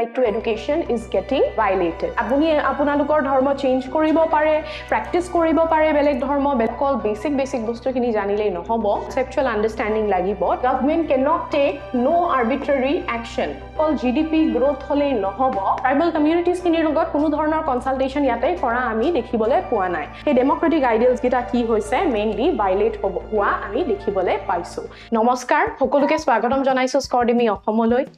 right to education is getting violated. Apuni apunalukor dharma change koribo pare, practice koribo pare beleg dharma bekol basic bostu kini janile nohobo. Conceptual understanding lagibo. Government cannot take no arbitrary action. All GDP growth hole nohobo. Tribal communities kini logot kono dhornor consultation yate kora ami dekhibole poa nai. He democratic ideals gita ki hoise mainly violate howa ami dekhibole paisu. Namaskar, hokoluke swagatam janaisu Scordemy Affirmative.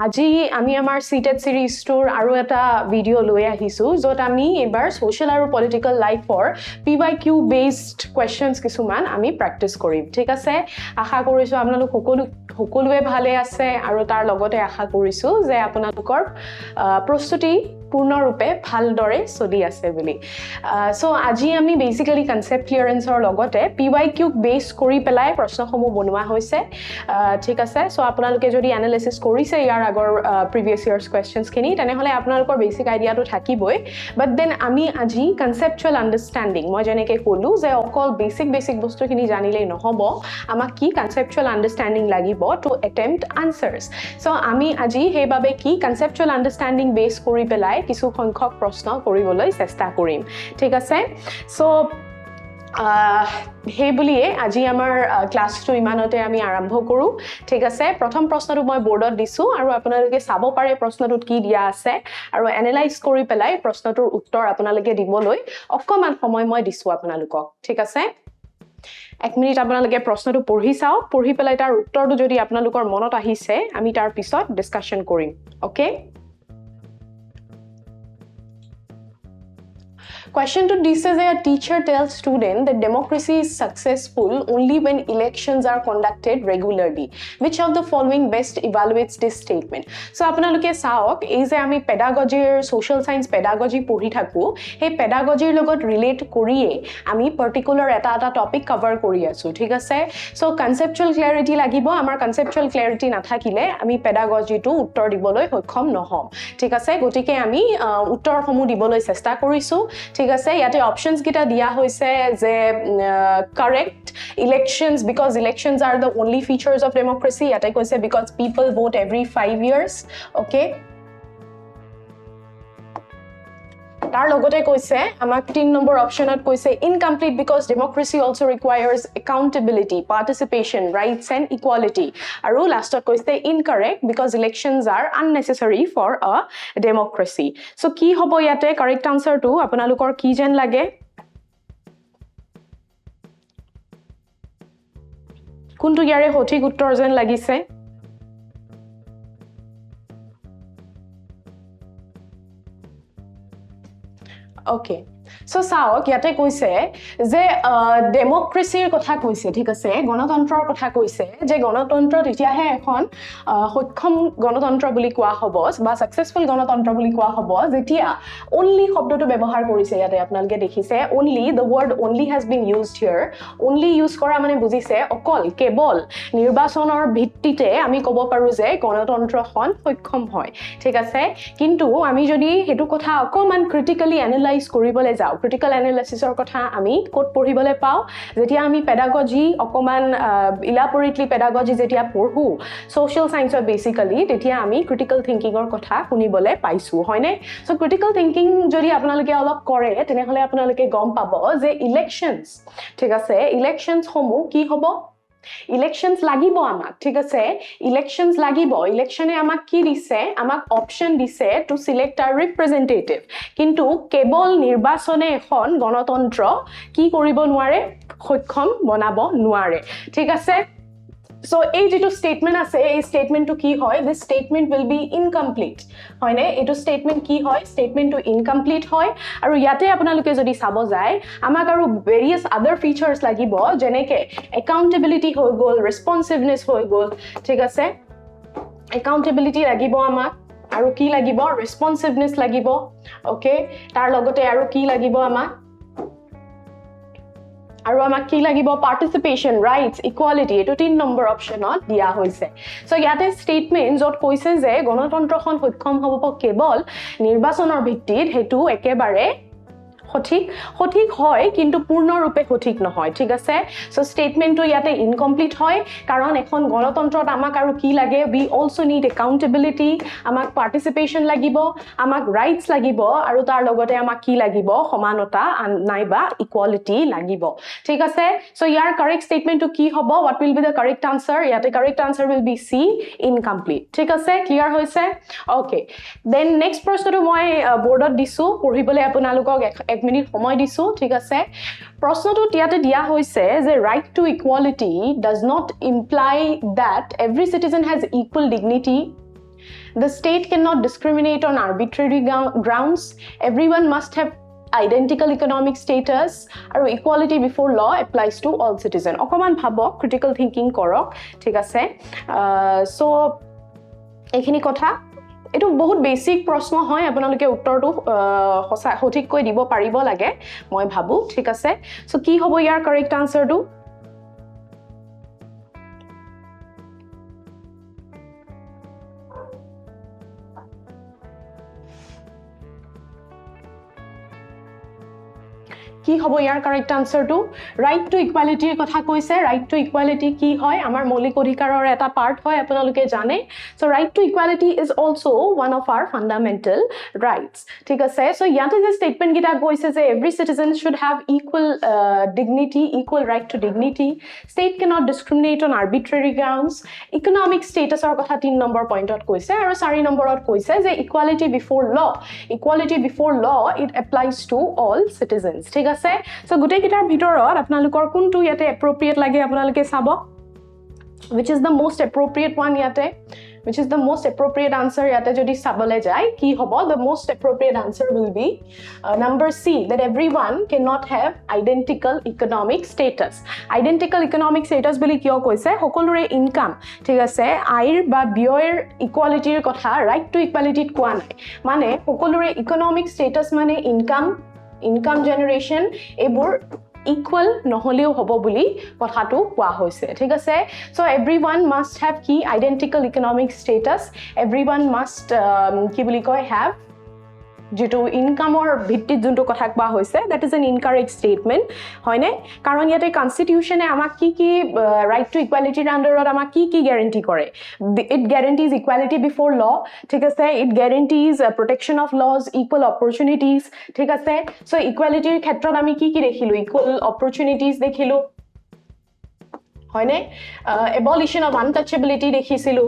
Aji ami amar CTET series tour aru eta video loi ahisu jot ami ebar social aru political life for PYQ based questions kisuman ami practice korim. Thik ase, asha korisu apnalok hokolue bhale ase aru tar logote asha korisu je apnalokor prostuti purnorupe bhal dore choli ase boli. So aji ami basically concept clearance or logote PYQ base kori pelai proshno homu bonwa hoise. Thik ase, so apnaloke jodi analysis korise yar agor previous years questions kini tene hole apnalokor basic idea to thakiboi, but then ami aji conceptual understanding moi jeneke kolu je okol basic bostu kini janile nohobo, amak ki conceptual understanding lagibo to attempt answers. So ami aji he babe ki conceptual understanding base kori pelai kisu সংখ্যক প্ৰশ্ন কৰিবলৈ চেষ্টা কৰিম। ঠিক আছে, so hey বুলিয়ে আজি আমাৰ ক্লাছটো ইমানতে আমি আৰম্ভ কৰো। ঠিক আছে, প্ৰথম প্ৰশ্নটো মই বোৰ্ডত দিছো আৰু আপোনালোকে চাব পাৰে প্ৰশ্নটোত কি দিয়া আছে আৰু এনালাইজ কৰি পেলাই প্ৰশ্নটোৰ উত্তৰ আপোনালোকে দিবলৈ অকমান সময় মই দিছো আপোনালোকক। ঠিক আছে, 1 মিনিট আপোনালোকে প্ৰশ্নটো পঢ়ি চাও, পঢ়ি পেলাই তাৰ উত্তৰটো যদি আপোনালোকৰ মনত আহিছে আমি তাৰ পিছত ডিসকাশন কৰিম। Okay, question to this is a teacher tells student that democracy is successful only when elections are conducted regularly. Which of the following best evaluates this statement? So apnaloke saok is a ami pedagogy social science pedagogy pori thaku, he pedagogy logot relate koriye ami particular eta topic cover kori asu. Thik ase, so conceptual clarity lagibo, amar conceptual clarity nathakile ami pedagogy to uttor diboloi hokhom nohom. Thik ase, gotike ami uttor homu diboloi chesta korisu। ঠিক আছে, ইয়াতে options গিটা দিয়া হইছে যে correct elections because elections are the only features of democracy, ইয়াতে কইছে because people vote every 5 years। okay, তাৰ লগতে কৈছে আমাক 3 নম্বৰ অপশনত কৈছে incomplete because democracy also requires accountability, participation, rights and equality, আৰু লাষ্টত কৈছে incorrect because elections are unnecessary for a democracy। so কি হ'ব ইয়াতে correct answer টো আপোনালোকৰ কি যেন লাগে? কোনটো ইয়াৰে সঠিক উত্তৰ যেন লাগিছে? Okay, so saok yate koise je democracy kotha koise, thik ase, গণতন্ত্ৰৰ কথা কৈছে যে গণতন্ত্ৰ তেতিয়াহে এখন সক্ষম গণতন্ত্ৰ বুলি কোৱা হ'ব বা সাকসেসফুল গণতন্ত্ৰ বুলি কোৱা হ'ব যেতিয়া only শব্দটো ব্যৱহাৰ কৰিছে। ইয়াতে আপোনালোকে দেখিছে only, the word only has been used here। only use কৰা মানে বুজিছে অকল কেৱল নিৰ্বাচনৰ ভিত্তিতে আমি ক'ব পাৰো যে গণতন্ত্ৰখন সক্ষম হয়। ঠিক আছে, কিন্তু আমি যদি হেতু কথা অকমান ক্ৰিটিক্যালি এনালাইজ কৰিবলৈ যাও, ক্ৰিটিক্যাল এনালাইসিসৰ কথা আমি কোড পঢ়িবলৈ পাও যেতিয়া আমি পেডাগজি অকমান ইলাবৰেটলি পেডাগজি যেতিয়া পঢ়ো সোশ্যাল সায়েন্সৰ বেসিক্যালি, তেতিয়া আমি ক্ৰিটিক্যাল থিংকিংৰ কথা শুনিবলৈ পাইছো, হয়নে? সো ক্ৰিটিক্যাল থিংকিং যদি আপোনালোকে অলপ কৰে তেনেহলে আপোনালোকে গম পাব যে ইলেকশনস, ঠিক আছে, ইলেকশনস সমূহ কি হ'ব? elections লাগিব আমাক। ঠিক আছে, elections লাগিব, ইলেকশনে আমাক কি দিছে? আমাক অপশন দিছে টু সিলেক্ট আ ৰিপ্ৰেজেন্টেটিভ, কিন্তু কেৱল নিৰ্বাচনে এখন গণতন্ত্ৰ কি কৰিব নোৱাৰে? সক্ষম বনাব নোৱাৰে। ঠিক আছে, so এই যেটো স্টেটমেন্ট আছে এই স্টেটমেন্টটো কি হয়? this statement will be incomplete, হয় নে? এটো স্টেটমেন্ট কি হয়? স্টেটমেন্টটো ইনকমপ্লিট হয়। আৰু ইয়াতে আপোনালোকে যদি চাব যায় আমাক আৰু ভেৰিয়াস আদাৰ ফিচাৰ্স লাগিব, যেনেকে একাউন্টেবিলিটি হৈ গল, ৰেসপন্সিভনেস হৈ গল। ঠিক আছে, একাউন্টেবিলিটি লাগিব আমাক, আৰু কি লাগিব? ৰেসপন্সিভনেস লাগিব। ওকে, তাৰ লগতে আৰু কি লাগিব আমাক? আৰু আমাক কি লাগিব? পাৰ্টিসিপেশন, ৰাইটস, ইকুৱালিটি, এটো 3 নম্বৰ অপশনত দিয়া হৈছে। সো ইয়াতে স্টেটমেন্ট যত কৈছে যে গণতন্ত্ৰখন সক্ষম হ'ব কেৱল নিৰ্বাচনৰ ভিত্তিত, হেতু একেবাৰে সঠিক হয় কিন্তু পূৰ্ণৰূপে সঠিক নহয় ঠিক আছে সো স্টেটমেন্টটো ইয়াতে ইনকমপ্লিট হয় কাৰণ এখন গণতন্ত্ৰত আমাক আৰু কি লাগে we also need accountability আমাক participation লাগিব আমাক rights লাগিব আৰু তাৰ লগতে আমাক কি লাগিব সমানতা নাইবা equality লাগিব ঠিক আছে সো ইয়াৰ কাৰেক্ট স্টেটমেন্টটো কি হ'ব what will be the correct answer ইয়াতে correct answer will be C incomplete ঠিক আছে ক্লিয়াৰ হৈছে okay then next প্ৰশ্নটো মই বোৰ্ডত দিছো পঢ়িবলৈ আপোনালোকক 1 মিনিট সময় দিছো ঠিক আছে প্ৰশ্নটো ইয়াতে দিয়া হৈছে যে right to equality does not imply that every citizen has equal dignity the state cannot discriminate on arbitrary grounds everyone must have identical economic status আৰু equality before law applies to all citizens অকমান ভাবক critical thinking কৰক ঠিক আছে so এইখিনি কথা এটো বহুত বেসিক প্ৰশ্ন হয় আপোনালোকে উত্তৰটো সঠিক কৈ দিব পাৰিব লাগে মই ভাবু ঠিক আছে সো কি হ'ব ইয়াৰ কাৰেক্ট আনসাৰটো কি হ'ব ইয়াৰ কাৰেক্ট আনসাৰটো ৰাইট টু ইকুৱেলিটিৰ কথা কৈছে ৰাইট টু ইকুৱেলিটি কি হয় আমাৰ মৌলিক অধিকাৰৰ এটা পাৰ্ট হয় আপোনালোকে জানে so right to equality is also one of our fundamental rights ঠিক আছে সো ইয়াতে যে স্টেটমেন্ট গিটা কৈছে যে every citizen should have equal dignity equal right to dignity state cannot discriminate on arbitrary grounds economic স্ট্যাটাসৰ কথা 3 নম্বৰ পইণ্টত কৈছে আৰু 4 নম্বৰত কৈছে যে ইকুৱেলিটি বিফৰ ল it applies to all citizens ঠিক আছে সো গুটেই কিটাৰ ভিতৰত আপোনালোকৰ কোনটো ইয়াতে appropriate লাগে আপোনালোকে চাব which is the most appropriate one yate which is the most appropriate answer yate jodi sabale jai ki hobo the most appropriate answer will be number C that everyone cannot have identical economic status boli kyo koise hokolure income thik ase air ba byoir equality er kotha right to equality koa nai mane hokolure economic status mane income generation ebur equal নহলেও হ'ব বুলি কথাটো কোৱা হৈছে ঠিক আছে so everyone must have key identical economic status everyone must কি বুলি কয় have যেটো ইনকামৰ ভিত্তিত যোনটো কথা কোৱা হৈছে that is an incorrect statement হয়নে কাৰণ ইয়াতে কনস্টিটিউশনে আমাক কি right to equality আন্ডাৰত আমাক কি গ্যাৰান্টি কৰে it guarantees equality before law ঠিক আছে it guarantees protection of laws equal opportunities ঠিক আছে so equality ৰ ক্ষেত্ৰত আমি কি দেখিলো equal opportunities দেখিলো হয়নে abolition of untouchability দেখিছিলো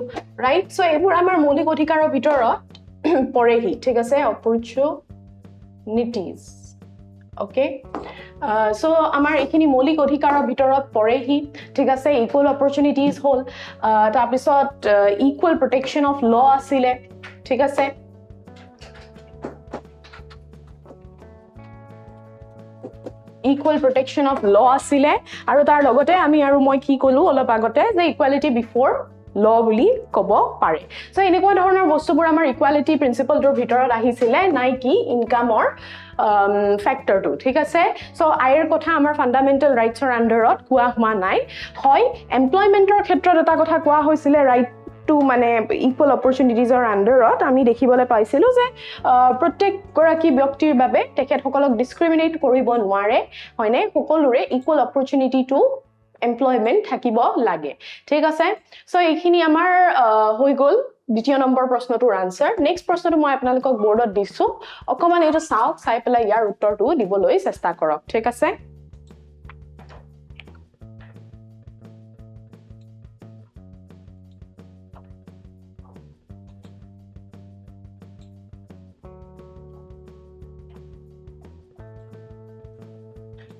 right so এবোৰ আমাৰ মৌলিক অধিকাৰৰ ভিতৰত পৰেহি ঠিক আছে opportunities okay so আমাৰ এখিনি মৌলিক অধিকাৰৰ ভিতৰত পৰেহি ঠিক আছে equal opportunities হল তাৰ পিছত equal protection of law আছিল ঠিক আছে equal protection of law আছিল আৰু তাৰ লগতে আমি আৰু মই কি কলো অলপ আগতে যে equality before law বুলি কব পাৰে সো এনেকুৱা ধৰণৰ বস্তুবোৰ আমাৰ ইকুৱেলিটি প্ৰিন্সিপলটোৰ ভিতৰত আহিছিলে নাই কি ইনকামৰ ফ্যাক্টৰটো ঠিক আছে সো আইৰ কথা আমাৰ ফান্ডামেন্টাল ৰাইটছৰ আন্ডাৰত কোৱা হোৱা নাই হয় এমপ্লয়মেন্টৰ ক্ষেত্ৰত এটা কথা কোৱা হৈছিলে ৰাইট টু মানে ইকুৱেল অপৰচুনিটিজৰ আন্ডাৰত আমি দেখিবলৈ পাইছিলো যে প্ৰত্যেক গৰাকী ব্যক্তিৰ বাবে তেখেতসকলক ডিসক্ৰিমিনেট কৰিব নোৱাৰে হয়নে সকলোৰে ইকুৱেল অপৰচুনিটি টু employment থাকিব লাগে ঠিক আছে সো এইখিনি আমাৰ হৈ গল দ্বিতীয় নম্বৰ প্ৰশ্নটোৰ আনসাৰ নেক্সট প্ৰশ্নটো মই আপোনালোকক বোৰ্ডত দিছো অকমান এটা চাই পেলাই ইয়াৰ উত্তৰটো দিবলৈ চেষ্টা কৰক ঠিক আছে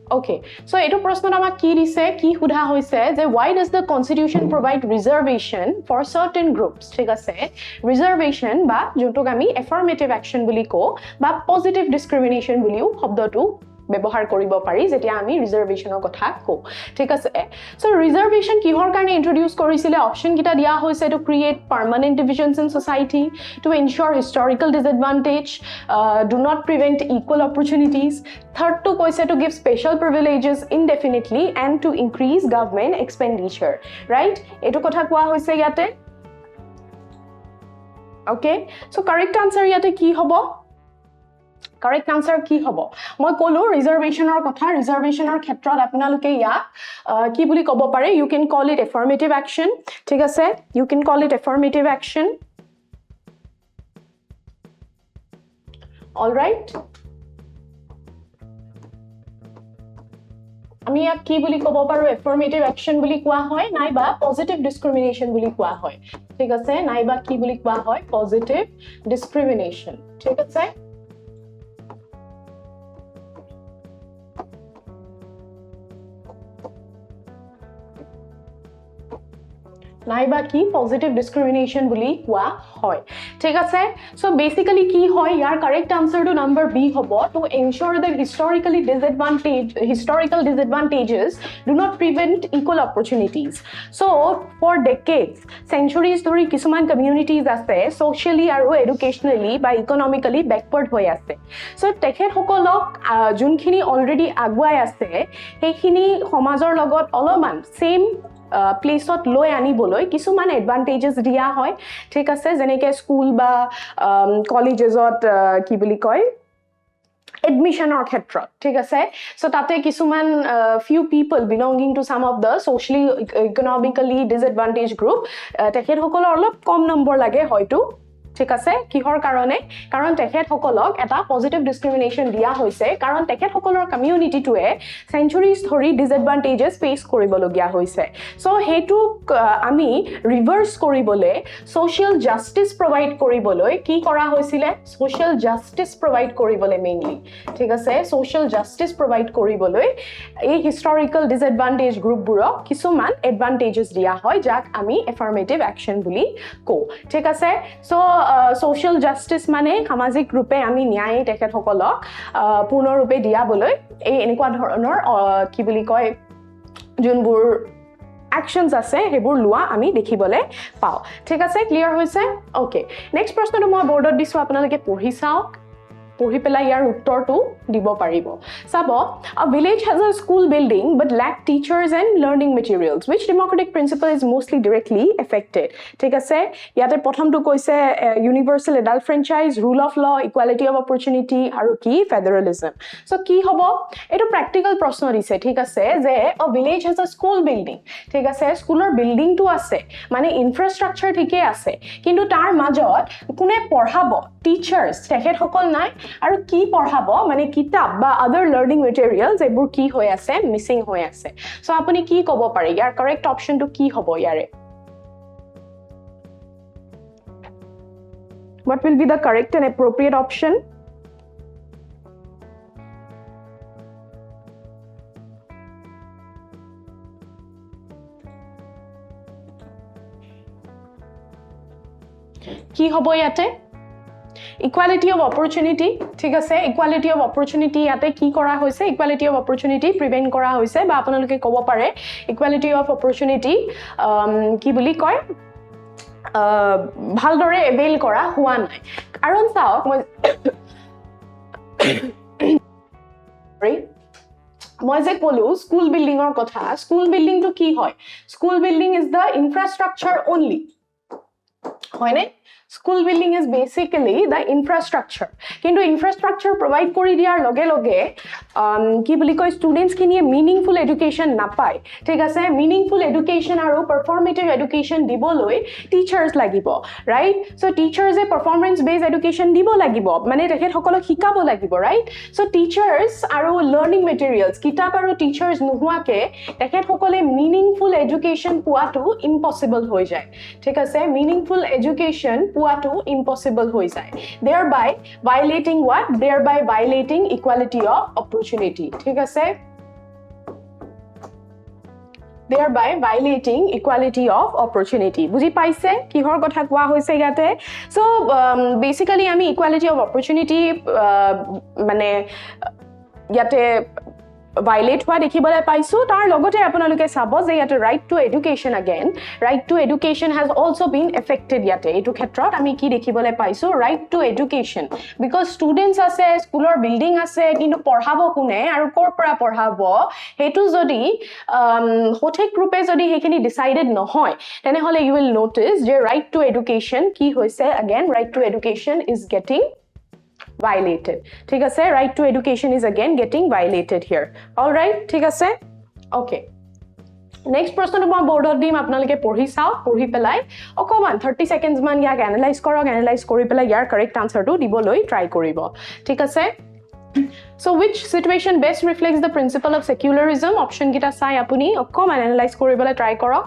Okay, so eto proshno ama ki dise ki hudha hoise je why does the constitution provide reservation for certain groups thik ase reservation ba jontok ami affirmative action boli ko ba positive discrimination boliu shobdotu ব্যৱহাৰ কৰিব পাৰি যেতিয়া আমি ৰিজাৰ্ভেশনৰ কথা কও ঠিক আছে so reservation কিহৰ কাৰণে ইন্ট্ৰোডিউস কৰিছিলে অপচন কিটা দিয়া হৈছে to create permanent divisions in society to ensure historical disadvantage do not prevent equal opportunities third two কৈছে to give special privileges indefinitely and to increase government expenditure right এটো কথা কোৱা হৈছে ইয়াতে ওকে সো কাৰেক্ট আনসাৰ ইয়াতে কি হ'ব Correct answer কি হব মই কলো ৰিজাৰ্ভেশনৰ কথা ৰিজাৰ্ভেশনৰ ক্ষেত্ৰত আপোনালোকে ইয়াক কি বুলি ক'ব পাৰে you can call it affirmative action ঠিক আছে you can call it affirmative action all right আমি ইয়াক কি বুলি ক'ব পাৰো affirmative action বুলি কোৱা হয় নাইবা positive discrimination বুলি কোৱা হয় ঠিক আছে নাইবা কি বুলি কোৱা হয় positive discrimination ঠিক আছে নাইবা কি পজিটিভ ডিসক্ৰিমিনেশন বুলি কোৱা হয় ঠিক আছে সো বেসিক্যালি কি হয় ইয়াৰ correct answer two number B হ'ব to ensure that historical disadvantages do not prevent equal opportunities so for decades centuries ধৰি কিছুমান কমিউনিটিজ আছে socially আৰু educationally বা economically backward হৈ আছে সো তেখেত সকলক যোনখিনি অলৰেডি আগুৱাই আছে সেইখিনি সমাজৰ লগত অলপমান সেম প্লেসত লৈ আনিবলৈ কিছুমান এডভান্টেজেস দিয়া হয় ঠিক আছে যেনেকৈ স্কুল বা কলেজেছত কি বুলি কয় admissionৰ ক্ষেত্ৰত ঠিক আছে সো তাতে কিছুমান few people belonging to some of the socially economically disadvantaged group তেখেত সকলৰ অলপ কম নম্বৰ লাগে হয়তো ঠিক আছে কিহৰ কাৰণে কাৰণ তেখেত সকলক এটা পজিটিভ ডিসক্ৰিমিনেশন দিয়া হৈছে কাৰণ তেখেত সকলৰ কমিউনিটিটোৱে সেঞ্চুৰিজ ধৰি ডিসএডভান্টেজেস ফেস কৰিবলগীয়া হৈছে সো হেতু আমি ৰিভাৰ্স কৰিবলৈ সোশ্যাল জাস্টিস প্ৰভাইড কৰিবলৈ কি কৰা হৈছিল সোশ্যাল জাস্টিস প্ৰভাইড কৰিবলৈ মেইনলি ঠিক আছে সোশ্যাল জাস্টিস প্ৰভাইড কৰিবলৈ এই হিষ্টৰিক্যাল ডিসএডভান্টেজ গ্ৰুপবোৰক কিছুমান এডভান্টেজেস দিয়া হয় যাক আমি এফাৰ্মেটিভ অ্যাকশন বুলি কওঁ ঠিক আছে সো social justice মানে সামাজিক ৰূপে আমি ন্যায় তেখেত সকলক পূৰ্ণ ৰূপে দিয়াবলৈ এই এনেকুৱা ধৰণৰ কি বুলি কয় যোনবোৰ actions আছে হেবোৰ লোৱা আমি দেখিবলৈ পাও ঠিক আছে ক্লিয়াৰ হৈছে ওকে নেক্সট প্ৰশ্নটো মই বৰ্ডত দিছো আপোনালোকে পঢ়ি চাওক পঢ়ি পেলাই ইয়াৰ উত্তৰটো দিব পাৰিব চাব a village has a school building but lack teachers and learning materials which democratic principle is mostly directly affected ঠিক আছে ইয়াতে প্ৰথমটো কৈছে universal adult franchise rule of law equality of opportunity আৰু কি federalism সো কি হ'ব এটো প্ৰ্যাকটিক্যাল প্ৰশ্ন দিছে ঠিক আছে যে a village has a school building ঠিক আছে স্কুলৰ বিল্ডিংটো আছে মানে ইনফ্ৰাষ্ট্ৰাকচাৰ ঠিকই আছে কিন্তু তাৰ মাজত কোনে পঢ়াব টিচাৰ্স তেখেত সকল নাই আৰু কি পঢ়াব মানে কিতাপ বা আদাৰ লাৰ্নিং মেটেৰিয়েলস এবোৰ কি হৈ আছে মিসিং হৈ আছে সো আপুনি কি ক'ব পাৰে ইয়াৰ কাৰেক্ট অপচনটো কি হ'ব ইয়াৰে what will be the correct and appropriate option কি হ'ব ইয়াতে equality of opportunity ঠিক আছে equality of opportunity ইয়াতে কি কৰা হৈছে equality of opportunity prevent কৰা হৈছে বা আপোনালোকে ক'ব পাৰে equality of opportunity কি বুলি কয় ভালদৰে এভেইল কৰা হোৱা নাই কাৰণ চাওক মই যে ক'লো স্কুল বিল্ডিংৰ কথা স্কুল বিল্ডিংটো কি হয় school building is the infrastructure only হয়নে School building is basically the infrastructure. Kintu infrastructure provide kori diar loge loge ki boli koi students kinie meaningful education napai. Thik ase meaningful education aru performative education diboloi teachers lagibo, right? So teachers e performance based education dibo lagibo. Mane tekhet hokolok hikabo lagibo, right? So teachers aru learning materials kitab aru teachers nuhua ke tekhet hokole meaningful education puatu impossible hoi jay. Thik ase meaningful education puatu impossible hoi jay thereby violating what thereby violating equality of opportunity thik ase thereby violating equality of opportunity buji paise kihor kotha koa hoise yate so basically ami equality of opportunity mane yate violate হোৱা দেখিবলৈ পাইছো তাৰ লগতে আপোনালোকে চাব যে ইয়াতে right to education again right to education has also been affected ইয়াতে এটো ক্ষেত্ৰত আমি কি দেখিবলৈ পাইছো right to education because students আছে স্কুলৰ বিল্ডিং আছে কিন্তু পঢ়াব কোনে আৰু কৰ পৰা পঢ়াব হেতু যদি সঠিক ৰূপে যদি হেখিনি ডিসাইডেড নহয় তেনেহলে you will notice যে right to education কি হৈছে again right to education is getting violated. ঠিক আছে, right to education is again getting violated here. All right, ঠিক আছে? Okay. Next প্ৰশ্নটো মই বোৰ্ডত দিম, আপোনালোকে পঢ়ি চাওক, পঢ়ি পেলাই অকমান 30 seconds মান ইয়াক এনালাইজ কৰক, এনালাইজ কৰি পেলাই ইয়াৰ কাৰেক্ট আনসাৰটো দিবলৈ ট্ৰাই কৰিব। ঠিক আছে? So which situation best reflects the principle of secularism? Option kita sai apuni অকমান এনালাইজ কৰিবলৈ ট্ৰাই কৰক।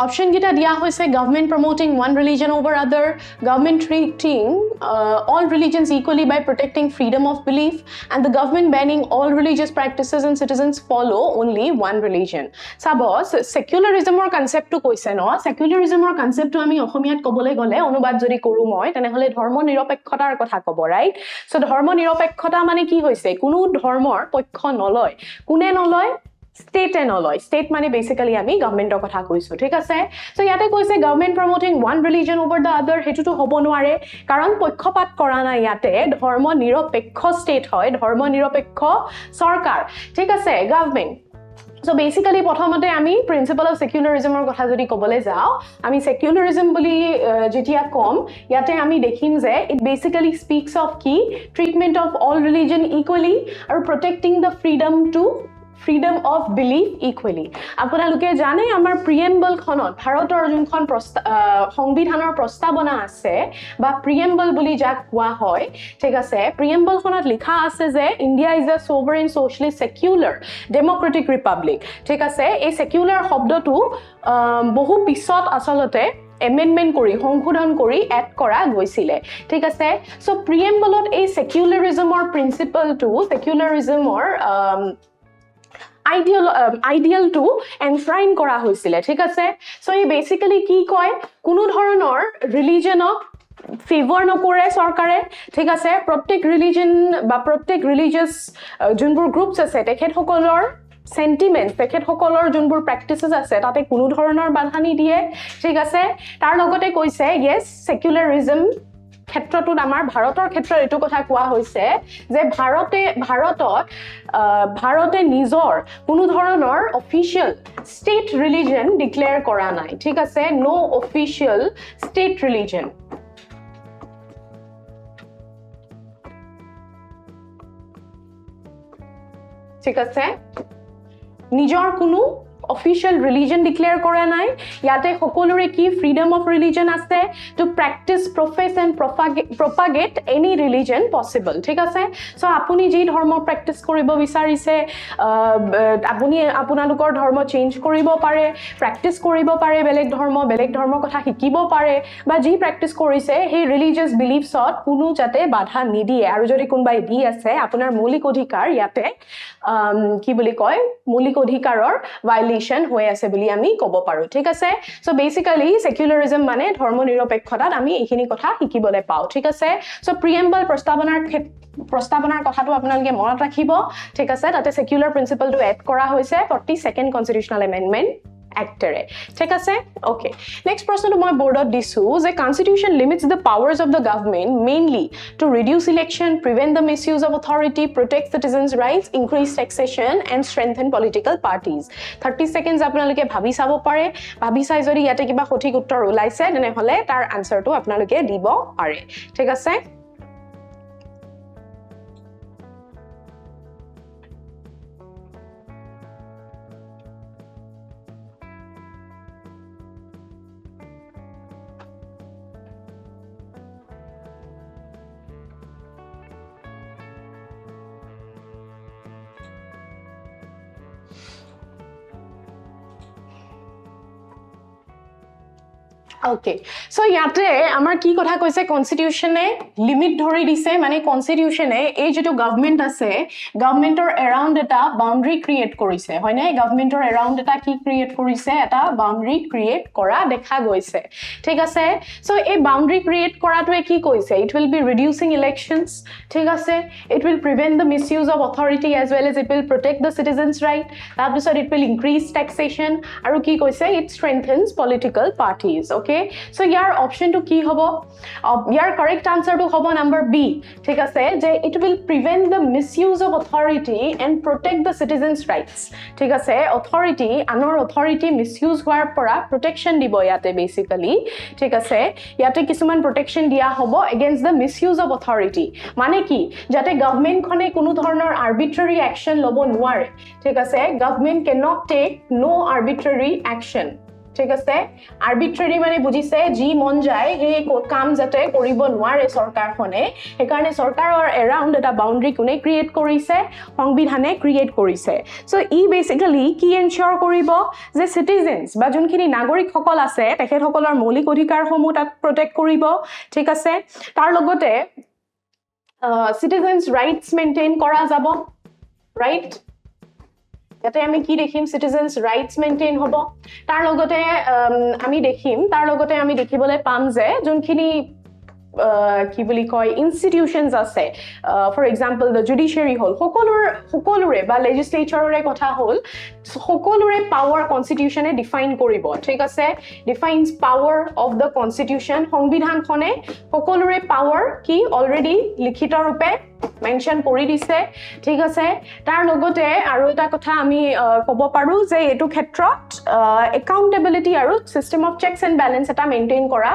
Option kita dia hoise government promoting one religion over other, government treating all religions equally by protecting freedom of belief, and the government banning all religious practices and citizens follow only one religion. Suppose secularism or concept to koise no, secularism or concept to ami ohomiyat kobole gole onubad jodi koru moi tene hole dharmo niropekhotar kotha kobo, right? So dharmo niropekkhota mane ki hoise kunu dharmor pokkho noloy, kune noloy, state and alloy. State money basically ami government kotha koisu, thik ase? So yate koise government promoting one religion over the other, hetu to hobo noare karon pokkhopat kora na yate dharmo niropekho state hoy, dharmo niropekho sarkar, thik ase, government. So basically প্রথমতে আমি principle of সেকুলাৰিজমৰ কথা যদি কবলে যাও, আমি secularism বুলি যেতিয়া কম ইয়াতে আমি দেখিম যে ইট বেসিক্যালি স্পিক্স অফ কি treatment of all religion equally আৰু protecting the freedom of belief equally. আপোনালোকে জানে আমাৰ প্ৰিএম্বল খনত ভাৰতৰ যোনখন সংবিধানৰ প্ৰস্তাৱনা আছে বা প্ৰিএম্বল বুলি যাক কোৱা হয়, ঠিক আছে, প্ৰিএম্বল খনত লিখা আছে যে India is a sovereign socialist secular democratic republic, ঠিক আছে। এই সেকুলাৰ শব্দটো বহু পিছত আসলতে amendment কৰি সংশোধন কৰি এড কৰা গৈছিলে, ঠিক আছে। সো প্ৰিএম্বলত এই সেকুলাৰিজমৰ প্ৰিন্সিপলটো সেকুলাৰিজমৰ ideal to enshrine kora hoisile, thik ase? So he basically ki koy kuno dhoroner religionok favor nokore sarkare, thik ase? Prottek religion ba prottek religious junbur groups ase tekhet hokolor sentiments, tekhet hokolor junbur practices ase tate kuno dhoroner badha ni die, thik ase? Tar logote koise yes secularism ক্ষেত্ৰটোত আমাৰ ভাৰতৰ ক্ষেত্ৰত এটো কথা কোৱা হৈছে যে ভাৰতে নিজৰ কোনো ধৰণৰ অফিচিয়েল ষ্টেট ৰিলিজন ডিক্লেয়াৰ কৰা নাই, ঠিক আছে, নো অফিচিয়েল ষ্টেট ৰিলিজন। ঠিক আছে, নিজৰ কোনো official religion declare kora nai, yate hokolore ki freedom of religion ase to practice, profess and propagate any religion possible, thik ase? So apuni ji dharmo practice koribo bisarise, apuni apunalukor dharmo change koribo pare, practice koribo pare belek dharmo kotha hikibo pare, ba ji practice korise he religious beliefs ot kuno jate badha nidie, aru jodi kunbai di ase apunar moulik odhikar yate ki boli koy moulik odhikaror violation হৈ আছে বুলি আমি কব পাৰো, ঠিক আছে। So basically সেকুলাৰিজম মানে ধৰ্ম নিৰপেক্ষতাত আমি এইখিনি কথা শিকিবলৈ পাও, ঠিক আছে। সো প্ৰিএম্বল প্ৰস্তাৱনাৰ কথাটো আপোনালোকে মনত ৰাখিব, ঠিক আছে। তাতে সেকুলাৰ প্ৰিন্সিপলটো এড কৰা হৈছে 42nd কনস্টিটিউশনাল এমেন্ডমেন্ট actere, ঠিক আছে? Okay, next প্ৰশ্নটো মই বোৰ্ডত দিছো যে constitution limits the powers of the government mainly to reduce election, prevent the misuse of authority, protect citizens rights, increase taxation and strengthen political parties. 30 seconds আপোনালোকে ভাবি চাব পাৰে, ভাবি চাই যদি ইয়াতে কিবা সঠিক উত্তৰ ওলাইছে তেনে হলে তাৰ আনসাৰটো আপোনালোকে দিব পাৰে, ঠিক আছে। Okay, so yate amar ki kotha koise constitution e limit dhori dise, mane constitution e ei jeto government ase governmentor around eta boundary create korise, hoy na governmentor around eta ki create korise, eta boundary create kora dekha goise, thik ase। So ei boundary create kora to e ki koise, it will be reducing elections, thik ase, it will prevent the misuse of authority as well as it will protect the citizens right, tar pisot it will increase taxation aru ki koise it strengthens political parties, okay। okay so ইয়াৰ অপশনটো কি হ'ব ইয়াৰ correct আনসারটো হ'ব number B ঠিক আছে যে it will prevent the misuse of authority and protect the citizens rights ঠিক আছে authority আনৰ authority misuse হোৱাৰ পৰা protection দিব ইয়াতে basically ঠিক আছে ইয়াতে কিছুমান protection দিয়া হ'ব against the misuse of authority মানে কি যাতে গভৰ্নমেন্ট খনে কোনো ধৰণৰ arbitrary action লব নোৱাৰে ঠিক আছে government cannot take no arbitrary action ঠিক আছে আৰবিট্ৰাৰি মানে বুজিছে জি মন যায় এই কাম যাতে কৰিব নোৱাৰে চৰকাৰখনে এই কাৰণে চৰকাৰৰ এৰাউন্ড এটা বাউন্ডাৰী কোনে ক্ৰিয়েট কৰিছে সংবিধানে ক্ৰিয়েট কৰিছে সো ই বেসিক্যালি কি এনশিওৰ কৰিব যে সিটিজেন্স বা যোনখিনি নাগৰিক সকল আছে তেখেতসকলৰ মৌলিক অধিকাৰসমূহ তাক প্ৰটেক্ট কৰিব ঠিক আছে তাৰ লগতে সিটিজেন্স ৰাইটস মেইনটেইন কৰা যাব ৰাইট ইয়াতে আমি কি দেখিম সিটিজেন্স ৰাইটস মেইনটেইন হ'ব তাৰ লগতে আমি দেখিবলৈ পাম যে যোনখিনি কি বুলি কয় ইনষ্টিটিউশনস আছে ফৰ এক্সাম্পল দ্য জুডিচিয়াৰী হল সকলোৰে বা লেজিসলেচাৰৰে কথা হল সকলোৰে পাৱাৰ কনস্টিটিউশনে ডিফাইন কৰিব ঠিক আছে ডিফাইনস পাৱাৰ অফ দ্য কনস্টিটিউশন সংবিধানখনে সকলোৰে পাৱাৰ কি অলৰেডি লিখিত ৰূপে মেনশন কৰি দিছে ঠিক আছে তাৰ লগতে আৰু এটা কথা আমি ক'ব পাৰো যে এটো ক্ষেত্ৰত একাউন্টেবিলিটি আৰু system of checks and balance এটা মেইনটেইন কৰা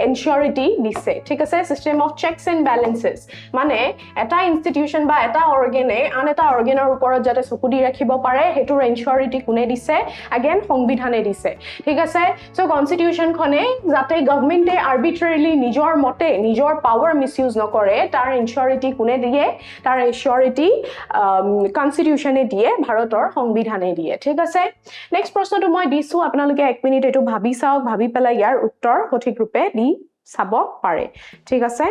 এনশিওৰিটি দিছে ঠিক আছে system of checks and balances মানে এটা ইনষ্টিটিউশন বা এটা অৰ্গানে আন এটা অৰ্গানৰ ওপৰত যাতে চকু দি ৰাখিব পাৰে হেতুৰ এনশিওৰিটি কোনে দিছে अगेन সংবিধানে দিছে ঠিক আছে সো কনস্টিটিউশন খনে যাতে গভৰ্নমেন্টে আৰবিট্ৰাৰিলি নিজৰ মতে নিজৰ পাৱাৰ মিসইউজ নকৰে তাৰ এনশিওৰিটি কোনে দিয়ে তাৰ এনশিওৰিটি কনস্টিটিউশনে দিয়ে ভাৰতৰ সংবিধানে দিয়ে ঠিক আছে নেক্সট প্ৰশ্নটো মই দিছো আপোনালোকে 1 মিনিট এটো ভাবি চাওক ভাবি পেলাই ইয়াৰ উত্তৰ সঠিক ৰূপে দি চাব পাৰে ঠিক আছে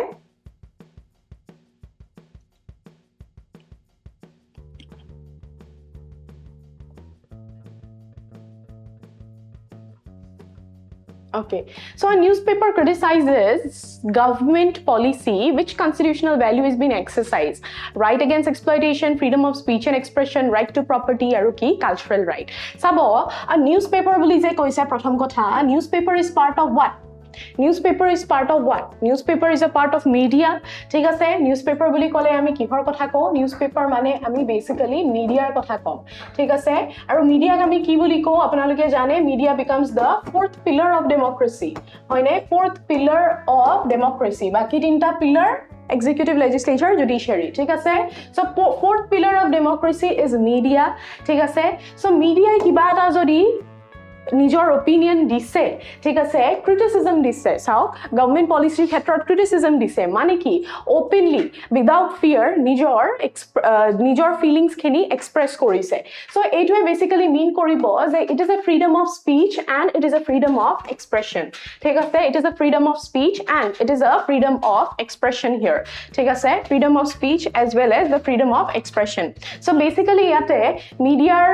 Okay, so a newspaper criticizes government policy which constitutional value is being exercised. Right against exploitation, freedom of speech and expression, right to property, aru ki cultural right. Sabo, a newspaper boli je koise pratham kotha, newspaper is part of what? Newspaper is part of what? Newspaper is a part of media. ঠিক আছে newspaper বুলি কলে আমি কিহৰ কথা কও newspaper মানে আমি বেসিক্যালি মিডিয়াৰ কথা কম ঠিক আছে আৰু মিডিয়াক আমি কি বুলি কও আপোনালোকে জানে media becomes the fourth pillar of democracy হয়নে fourth pillar of democracy বাকি তিনটা pillar executive legislature judiciary ঠিক আছে so fourth pillar of democracy is media ঠিক আছে so media কিবা এটা যদি নিজৰ opinion দিছে ঠিক আছে criticism দিছে চাও গভৰ্নমেন্ট পলিচিৰ ক্ষেত্ৰত criticism দিছে মানে কি openly without fear নিজৰ ফিলিংস খিনি এক্সপ্ৰেছ কৰিছে সো এইটোৱে বেসিক্যালি মিন কৰিব যে it is a freedom of speech and it is a freedom of expression ঠিক আছে it is a freedom of speech and it is a freedom of expression here ঠিক আছে freedom of speech as well as the freedom of expression so basically ইয়াতে মিডিয়াৰ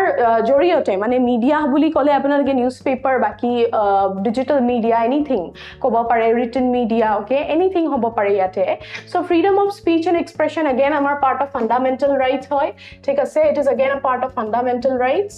জৰিয়তে মানে media বুলি ক'লে আপোনালোকে newspaper baki digital media anything kobo pare written media okay anything hobo pare yate so freedom of speech and expression again amar part of fundamental rights hoy thik ase it is again a part of fundamental rights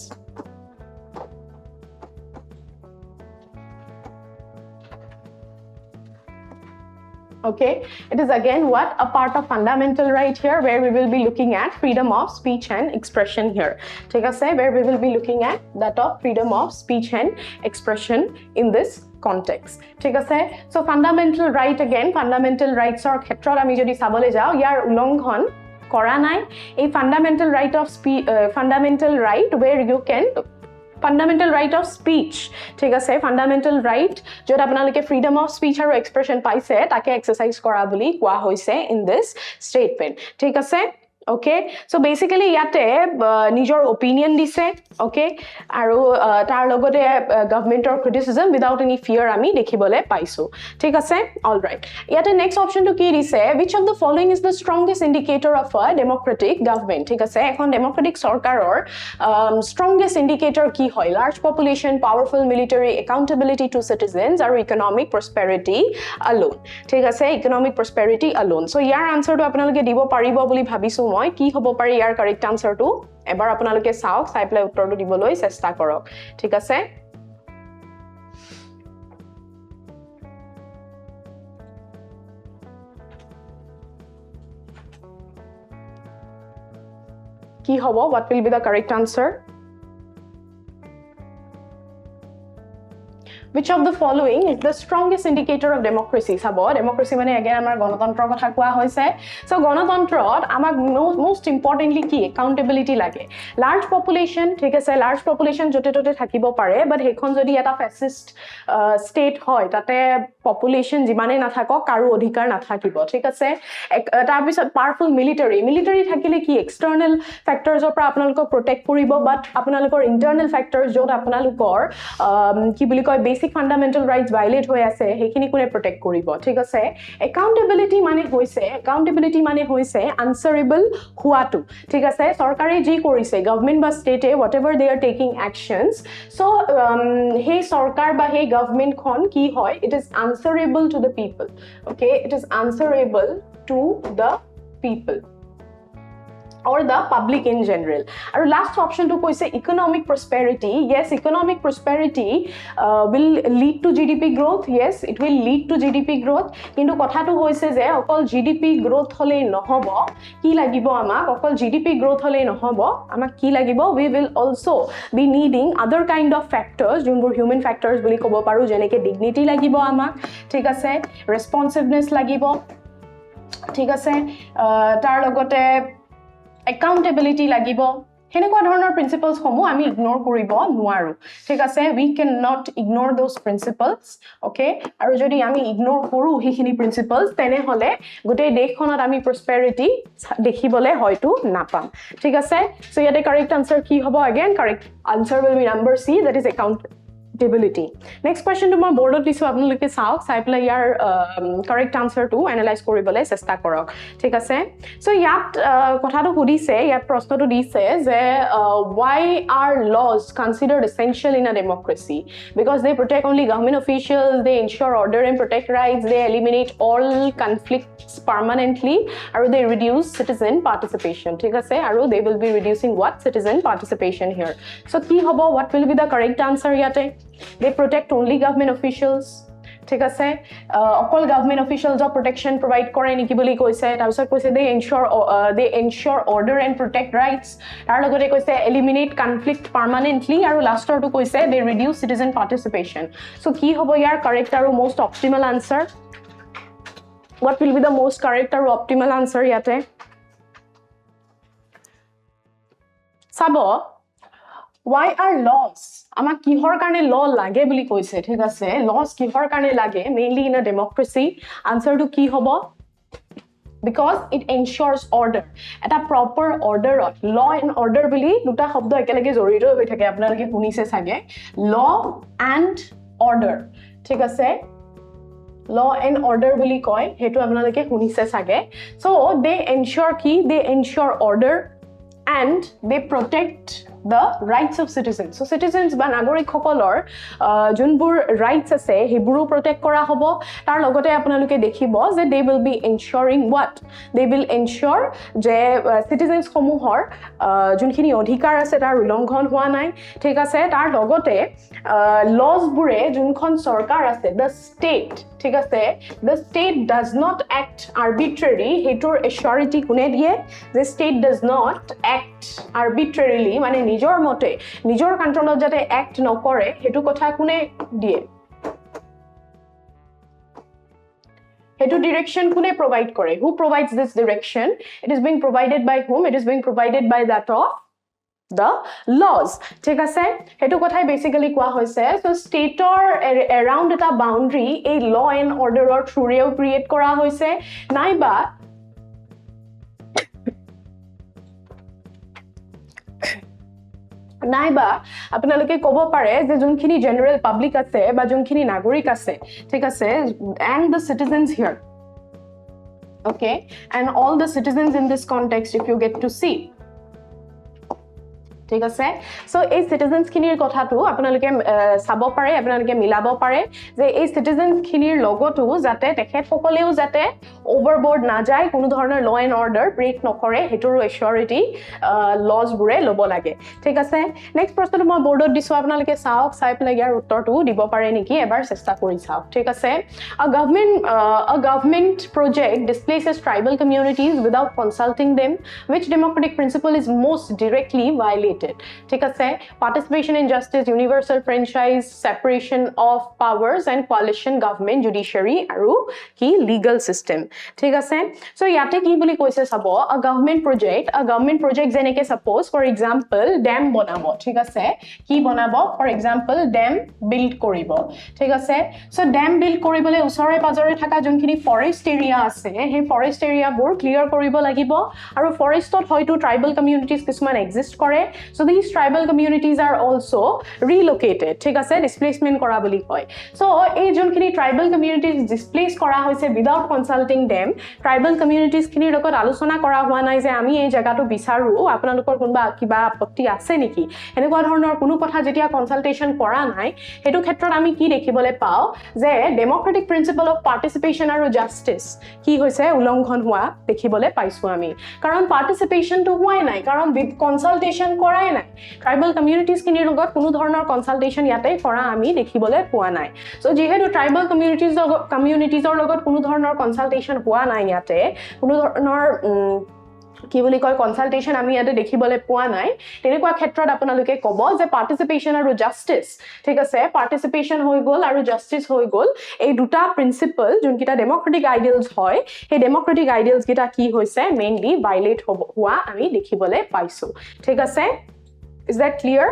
okay it is again what a part of fundamental right here where we will be looking at freedom of speech and expression here take us say where we will be looking at that of freedom of speech and expression in this context take us say so fundamental right again fundamental rights or khetrot ami jodi sabole jao yar ulonghon kora nai a fundamental right of fundamental right where you can fundamental right of speech ঠিক আছে fundamental right যত আপোনালোকে freedom of speech আৰু expression পাইছে তাকে exercise কৰা বুলি কোৱা হৈছে in this statement ঠিক আছে okay so basically yate নিজৰ opinion দিছে okay আৰু তাৰ লগতে government or criticism without any fear আমি দেখিবলে পাইছো ঠিক আছে all right yate next option to কি দিছে which of the following is the strongest indicator of a democratic government ঠিক আছে এখন democratic সৰকাৰৰ strongest indicator কি হয় large population powerful military accountability to citizens আৰু economic prosperity alone ঠিক আছে economic prosperity alone so year answer to আপোনালোকে দিব পাৰিব বুলি ভাবিছো মই কি হ'ব পাৰে ইয়াৰ কাৰেক্ট আনসাৰটো এবাৰ আপোনালোকে চাওক চাই পেলাই উত্তৰটো দিবলৈ চেষ্টা কৰক ঠিক আছে কি হব what will be the correct answer Which of the following is the strongest indicator of democracy? Sabo, democracy mane again amar ganatantra kotha koa hoise. So ganatantrot amak most importantly ki accountability lage. Large population, thik ase large population jote tote thakibo pare, but hekhon jodi eta fascist state hoy, tate population jimane na thakok karu odhikar na thakibo. Thik ase tar bisot powerful military thakile ki external factors opra apnalokok protect koribo, but apnalokor internal factors jot apnalokor ki boli koy basic fundamental rights violate hoy ase hekhini kune protect koribo thik ase accountability mane hoise answerable huatu thik ase sarkare ji korise government ba state whatever they are taking actions so hey sarkar ba hey government khon ki hoy it is answerable to the people okay it is answerable to the people or the public in general. Our last option to say economic prosperity. Yes, economic prosperity will lead to GDP growth. Yes, it will lead to GDP growth. Kintu kotha to hoise je okol GDP growth hole nohobo ki lagibo amak okol GDP growth hole nohobo amak ki lagibo we will also be needing other kind of factors junbur human factors boli kobo paru jeneke dignity lagibo amak thik ase responsiveness lagibo thik ase tar logote accountability lagibo henekwa dhoroner principles homu ami ignore koribo nuaru thik ase we cannot ignore those principles okay aru jodi ami ignore koru hekhini principles tene hole gotei dekhonot ami prosperity dekhibole hoytu napam thik ase so yate correct answer ki hobo again correct answer will be number C that is accountability next question to my board disu apnaloke saok sai pla yar correct answer to analyze koribole chesta korok thik ase so yat kotha to hudise yat proshno to dise je why are laws considered essential in a democracy because they protect only government officials they ensure order and protect rights they eliminate all conflicts permanently or they reduce citizen participation thik ase aru they will be reducing what citizen participation here so ki hobo what will be the correct answer yate they protect only government officials thik ase okol government officials of protection provide kore niki boli koise tar bisot koise they ensure order and protect rights tar logote koise eliminate conflict permanently aru last to koise they reduce citizen participation so ki hobo yar correct aru most optimal answer what will be the most correct or optimal answer yate sabo why are laws amak kihor karone law lage boli koise thik ase laws kihor karone lage mainly in a democracy answer to ki hobo because it ensures order eta proper order law and order boli duta shobdo ekelage jorito hoi thake apnaloke hunise sage law and order thik ase law and order boli koy hetu apnaloke hunise sage so they ensure order and they protect the rights of citizens so citizens ba nagorik hokolor junbur rights ase heburu protect kora hobo tar logote apnaloke dekhibo je they will be ensuring what they will ensure je citizens komuhor junkhini odhikar ase tar ulonghon hua nai thik ase tar logote laws bure junkhon sarkar ase the state thik ase the state does not act arbitrarily hetur assurity kune die the state does not act arbitrarily mane nijor mote nijor controlot jate act nokore hetu kotha kune die hetu direction kune provide kore who provides this direction it is being provided by whom it is being provided by that of the laws thik ase hetu kothai basically kwa hoise so state or around eta boundary a law and order or through create kora hoise naiba নাইবা আপোনালোকে কব পাৰে যে যোনখিনি general public আছে বা যোনখিনি নাগৰিক আছে ঠিক আছে and the citizens here okay and all the citizens in this context if you get to see ঠিক আছে সো এই সিটিজেন্স খিনিৰ কথাটো আপোনালোকে চাব পাৰে আপোনালোকে মিলাব পাৰে যে এই সিটিজেন্স খিনিৰ লগতো যাতে তেখেত সকলেও যাতে ওভাৰবোৰ্ড না যায় কোনো ধৰণৰ ল এণ্ড অৰ্ডাৰ ব্ৰেক নকৰে হেতুৰ এশ্যোৰিটি লজ বুৰে ল'ব লাগে ঠিক আছে নেক্সট প্ৰশ্নটো মই বৰ্ডত দিছো আপোনালোকে চাওক চাই পেলাই ইয়াৰ উত্তৰটো দিব পাৰে নেকি এবাৰ চেষ্টা কৰি চাওক ঠিক আছে a government project displaces tribal communities without consulting them which democratic principle is most directly violated ঠিক আছে participation in justice universal franchise separation of powers and coalition government judiciary আৰু কি legal system ঠিক আছে so ইয়াতে কি বুলি কৈছে চাব a government project যেনেকে suppose for example dam বনাব ঠিক আছে কি বনাব for example dam build কৰিব ঠিক আছে so dam build কৰিবলৈ ওচৰে পাজৰে থকা যোনখিনি forest area আছে সেই forest area বোৰ clear কৰিব লাগিব আৰু forestত হয়তো tribal communities কিছুমান exist কৰে so these tribal communities are also relocated ঠিক আছে displacement কৰা বুলি কয় so এই যোনখিনি tribal communities displace কৰা হৈছে without consulting them tribal communities খিনিৰ লগত আলোচনা কৰা হোৱা নাই যে আমি এই জায়গাটো বিচাৰো আপোনালোকৰ কোনবা কিবা আপত্তি আছে নেকি এনেকুৱা ধৰণৰ কোনো কথা যেতিয়া কনসালটেশন কৰা নাই হেতু ক্ষেত্ৰত আমি কি দেখিবলৈ পাও যে ডেমোক্ৰেটিক প্ৰিন্সিপল অফ পাৰ্টিসিপেশন আৰু জাস্টিস কি হৈছে উলংঘন হোৱা দেখিবলৈ পাইছো আমি কাৰণ পাৰ্টিসিপেশন তো হোৱাই নাই কাৰণ উইথ কনসালটেশন কৰাই নাই ট্ৰাইবাল কমিউনিটিজ খিনিৰ লগত কোনো ধৰণৰ কনসালটেশন ইয়াতে কৰা আমি দেখিবলৈ পোৱা নাই সো যেহেতু ট্ৰাইবাল কমিউনিটিজৰ লগত কোনো ধৰণৰ কনসালটেশন হোৱা নাই ইয়াতে কোনো ধৰণৰ কি বুলি কয় কনসালটেশন আমি ইয়াতে দেখিবলৈ পোৱা নাই তেনেকুৱা ক্ষেত্ৰত আপোনালোকে ক'ব যে পাৰ্টিসিপেশন আৰু জাস্টিস ঠিক আছে পাৰ্টিসিপেশন হৈ গল আৰু জাস্টিস হৈ গল এই দুটা প্ৰিন্সিপল যোনকিটা ডেমোক্ৰেটিক আইডিয়ালস হয় সেই ডেমোক্ৰেটিক আইডিয়ালস কিটা কি হৈছে মেইনলি ভাইলেট হোৱা আমি দেখিবলৈ পাইছো ঠিক আছে is that clear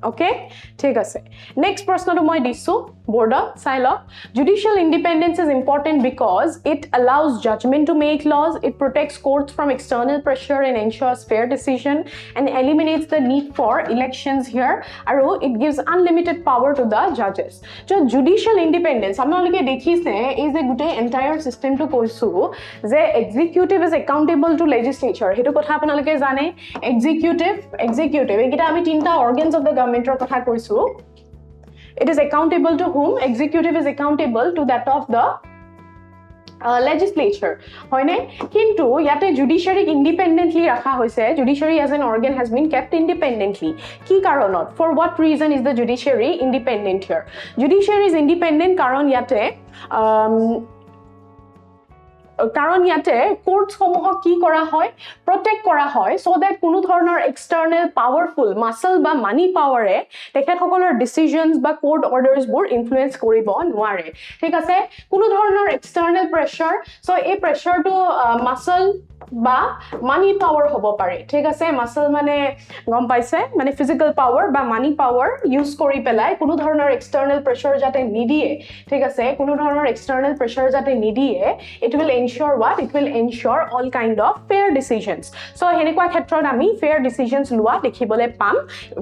okay ঠিক আছে next প্ৰশ্নটো মই দিছো board silo judicial independence is important because it allows judgment to make laws it protects courts from external pressure and ensures fair decision and eliminates the need for elections here aro it gives unlimited power to the judges so judicial independence আপোনালোকে দেখিছে এই যে গুটে entire system to কৈছো যে executive is accountable to legislature হেতু কথা আপোনালোকে জানে executive একিটা আমি তিনটা organs of the government ৰ কথা কৈছো it is accountable to whom executive is accountable to that of the legislature hoine kintu yate judiciary independently rakha hoise judiciary as an organ has been kept independently ki karonot for what reason is the judiciary independent here judiciary is independent karon yate কারণ ইয়াতে courts সমূহ কি কৰা হয় protect কৰা হয় so that কোনো ধৰণৰ এক্সটাৰ্নাল পাৱাৰফুল মাসল বা মানি পাৱাৰে তেখেত সকলৰ ডিসিশনস বা কোৰ্ট অৰ্ডাৰস বোৰ ইনফ্লুয়েন্স কৰিব নোৱাৰে ঠিক আছে কোনো ধৰণৰ এক্সটাৰ্নাল প্ৰেছাৰ সো এই প্ৰেছাৰটো মাসল বা মানি পাৱাৰ হ'ব পাৰে ঠিক আছে মাসল মানে গম পাইছে মানে ফিজিক্যাল পাৱাৰ বা মানি পাৱাৰ ইউজ কৰি পেলাই কোনো ধৰণৰ এক্সটাৰ্নাল প্ৰেছাৰ যাতে নিদিয়ে ঠিক আছে কোনো ধৰণৰ এক্সটাৰ্নাল প্ৰেছাৰ যাতে নিদিয়ে it will ensure what it will ensure all kind of fair decisions so হেনেকুৱা ক্ষেত্ৰত আমি fair decisions লোৱা দেখিবলৈ পাম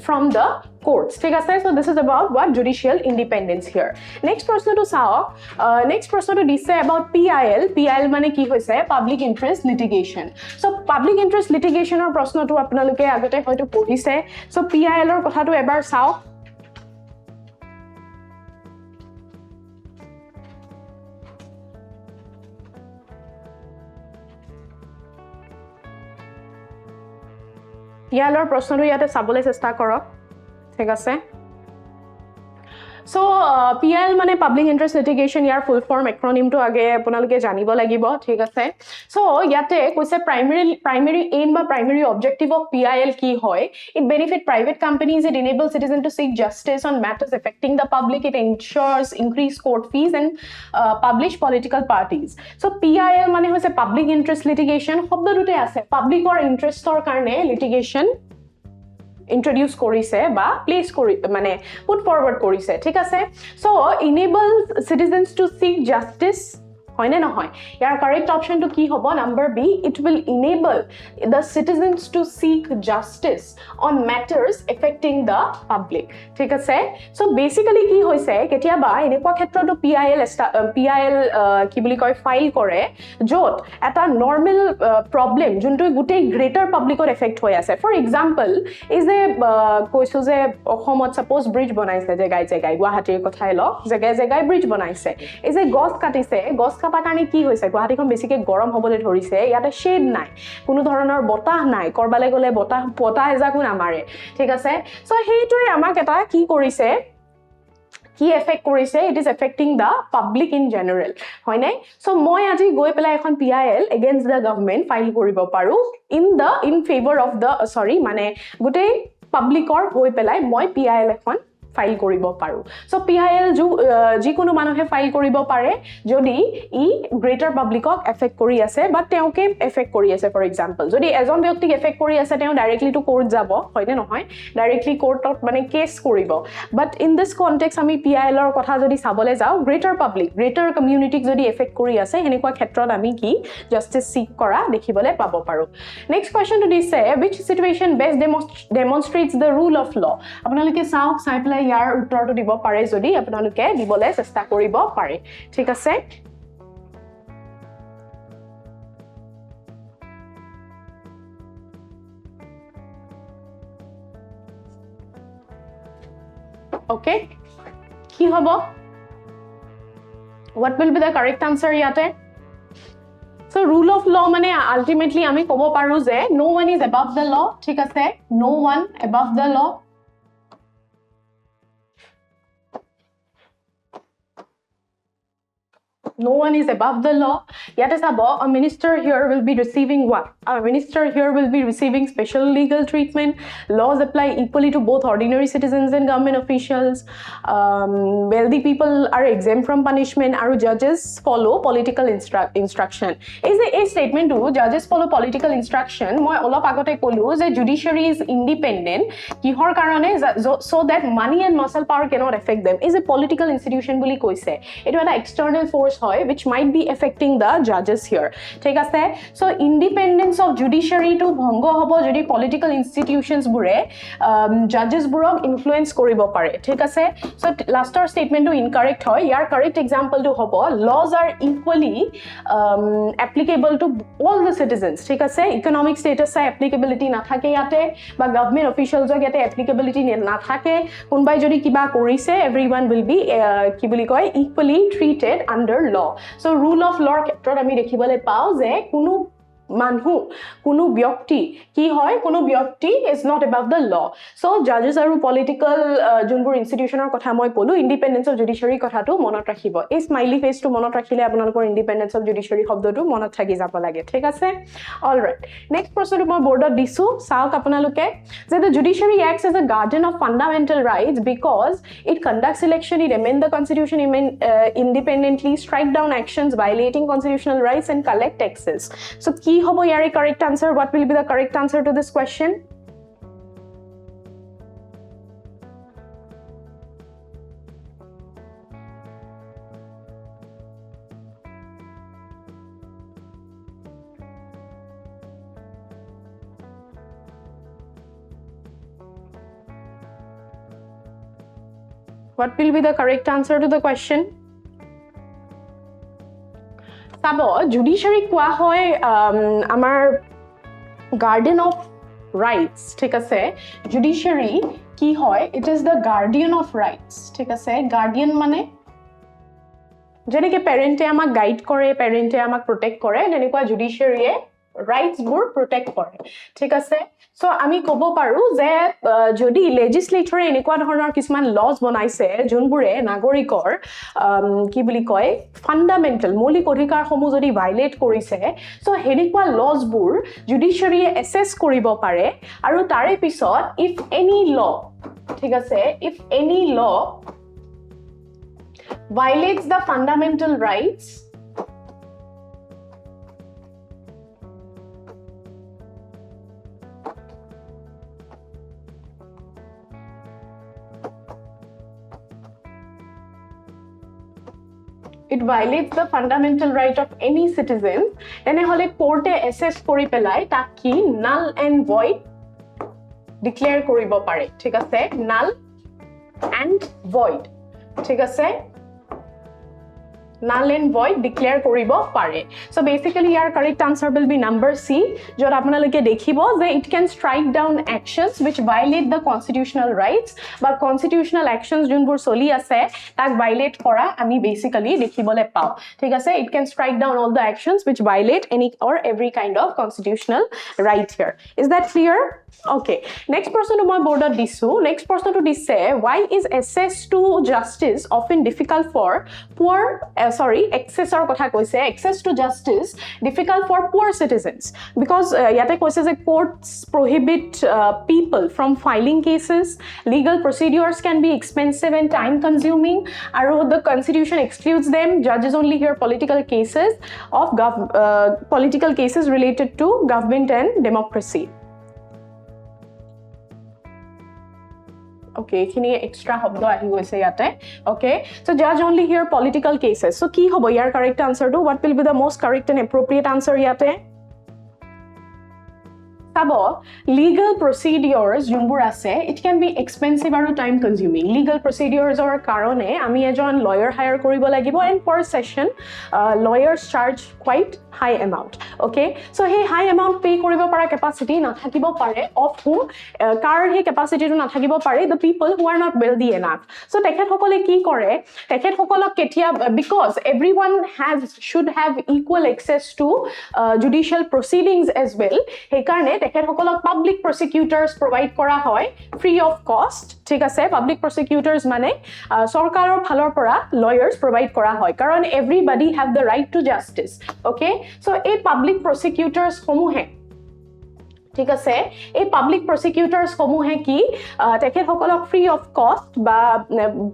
from the courts ঠিক আছে so this is about what judicial independence here next প্ৰশ্নটো চাওক next প্ৰশ্নটো দিছে about PIL মানে কি হৈছে public interest litigation so public interest litigation ৰ প্ৰশ্নটো আপোনালোকে আগতে হয়তো পঢ়িছে so PIL ৰ কথাটো এবাৰ চাওক ইয়ালৰ প্ৰশ্নটো ইয়াতে চাবলৈ চেষ্টা কৰক ঠিক আছে So PIL মানে public interest litigation year full form acronym to আগে আপোনালোকে জানিব লাগিব ঠিক আছে so ইয়াতে কৈছে primary aim বা primary objective of PIL কি হয় it benefit private companies it enables citizens to seek justice on matters affecting the public it ensures increased court fees and publish political parties so PIL মানে হৈছে public interest litigation শব্দটোতে আছে public or interest ৰ কাৰণে litigation introduce কৰিছে বা place কৰি মানে put forward কৰিছে ঠিক আছে so enables citizens to seek justice hoine na hoy yar correct option to ki hobo number B it will enable the citizens to seek justice on matters affecting the public thik ase so basically ki hoise ketia ba enekwa khetra to PIL ki boli koy file kore jot eta normal problem junto gutei greater public or effect hoy ase for example is a koiso je ohomot suppose bridge banaise je gai guwahati kothai lo jega bridge banaise is a gos katise gos kata karni ki hoise guwahati kon besike gorom hobole thorise yata shade nai কোনো ধৰণৰ বতাহ নাই কৰবালে গলে বতাহ এজাকো নামাৰে ঠিক আছে so হেইটোই আমাক এটা কি কৰিছে কি এফেক্ট কৰিছে it is affecting the public in general হয় নাই সো মই আজি গৈ পেলাই এখন PIL against the government file কৰিব পাৰো ইন ফেভৰ অফ দা সৰি মানে গুটেই পাবলিকৰ হৈ পেলাই মই PIL এখন ফাইল কৰিব পাৰো সো PIL যি কোনো মানুহে ফাইল কৰিব পাৰে যদি ই গ্ৰেটাৰ পাবলিকক এফেক্ট কৰি আছে বা তেওঁকে এফেক্ট কৰি আছে ফৰ এক্সাম্পল যদি এজন ব্যক্তিক এফেক্ট কৰি আছে তেওঁ ডাইৰেক্টলি টু কোৰ্ট যাব হয়নে নহয় ডাইৰেক্টলি কোৰ্টত মানে কেছ কৰিব বাট ইন দিস কনটেক্সট আমি PIL ৰ কথা যদি চাবলে যাও গ্ৰেটাৰ পাবলিক গ্ৰেটাৰ কমিউনিটিক যদি এফেক্ট কৰি আছে হেনেকুৱা ক্ষেত্ৰত আমি কি জাস্টিস সিক কৰা দেখিবলে পাব পাৰো নেক্সট কোৱেশ্চন টু দিছে which situation best demonstrates the rule of law আপোনালোকে চাই পেলাই ইয়াৰ উত্তৰটো দিব পাৰে যদি আপোনালোকে দিবলে চেষ্টা কৰিব পাৰে ঠিক আছে okay কি হ'ব what will be the correct answer ইয়াতে so rule of law মানে ultimately আমি ক'ব পাৰো যে no one is above the law ঠিক আছে no one above the law no one is above the law yet as a minister here will be receiving what a minister here will be receiving special legal treatment laws apply equally to both ordinary citizens and government officials wealthy people are exempt from punishment and judges follow political instruction is a statement to judges follow political instruction moi olop agote kolu je judiciary is independent kihor karone so that money and muscle power cannot affect them is a political institution boli koise etu eta external force which might be affecting the judges here ঠিক আছে so independence of judiciary to bhong hobo jodi political institutions bure judges burok influence koribo pare ঠিক আছে so laster statement to incorrect hoy yar correct example to hobo laws are equally applicable to all the citizens ঠিক আছে economic status sa applicability na thake yate ba government officials og yate applicability na thake kunbai jodi kiba korise everyone will be ki boli koy equally treated under law so rule of law ক্ষেত্ৰত আমি দেখিবলৈ পাও যে কোনো মানুহ কোনো ব্যক্তি কি হয় কোনো ব্যক্তি is not above the law so judges আৰু political যোনবোৰ ইনষ্টিটিউচনৰ কথা মই কলো independence of judiciary কথাটো মনত ৰাখিব এই স্মাইলি ফেচটো মনত ৰাখিলে আপোনালোকৰ independence of judiciary শব্দটো মনত থাকি যাব লাগে ঠিক আছে অল ৰাইট নেক্সট প্ৰশ্নটো মই বৰ্ডত দিছো চাওক আপোনালোকে যে the judiciary acts as a guardian of fundamental rights because it conducts election it amend the constitution independently strike down actions violating constitutional rights and collect taxes so ki hobo yare correct answer what will be the correct answer to this question what will be the correct answer to the question sabo judiciary kwa hoy amar guardian of rights ঠিক আছে judiciary কি হয় it is the guardian of rights ঠিক আছে guardian মানে যেনেকে parent আমাক guide কৰে parent আমাক protect কৰে তেনেকুৱা judiciary rights বোৰ protect কৰে ঠিক আছে সো আমি কব পাৰো যে যদি লেজিসলেটৰে এনেকুৱা ধৰণৰ কিছুমান লজ বনাইছে যোনবোৰে নাগৰিকৰ কি বুলি কয় ফান্ডামেন্টাল মৌলিক অধিকাৰসমূহ যদি ভাইলেট কৰিছে সো হেনেকুৱা লজবোৰ জুডিচিয়াৰীয়ে এসেস কৰিব পাৰে আৰু তাৰে পিছত ইফ এনি ল ঠিক আছে if any law violates the fundamental rights it violates the fundamental right of any citizen, তেনেহলে কোর্টে এসেস কৰি পেলাই তাক কি null and void declare কৰিব পাৰে ঠিক আছে null and void ঠিক আছে null and void declare কৰিব পাৰে so basically your correct answer will be number C jor আপোনালোকে দেখিব যে it can strike down actions which violate the constitutional rights but constitutional actions যোনবোৰ চলি আছে তাক violate কৰা আমি basically দেখিবলে পাও ঠিক আছে it can strike down all the actions which violate any or every kind of constitutional right here is that clear okay next person to my board disu next person to disse why is access to justice often difficult for poor access or kotha koise access to justice difficult for poor citizens because yate koise je courts prohibit people from filing cases legal procedures can be expensive and time consuming and the constitution excludes them judges only hear political cases of political cases related to government and democracy okay khini extra hobdo ahi goise yate okay so judge only hear political cases so ki hobo your correct answer to what will be the most correct and appropriate answer yate sabo legal procedures junbur ase it can be expensive and time consuming legal procedures or karone ami ejon lawyer hire koribo lagibo and per session lawyers charge quite high amount okay so hey high amount pay koribo para capacity na thakibo pare of whom car he capacity to na thakibo pare the people who are not wealthy enough so tekhet hokole ki kore tekhet hokolok ketia because everyone should have equal access to judicial proceedings as well he karone tekhet hokolok public prosecutors provide kora hoy free of cost ঠিক আছে public prosecutors মানে সৰকাৰৰ ফালৰ পৰা lawyers provide কৰা হয় কাৰণ everybody have the right to justice okay so a public prosecutors সমূহে ঠিক আছে এই পাবলিক প্ৰসিকিউটৰস সমূহে কি তেখেত সকলক ফ্ৰী অফ কষ্ট বা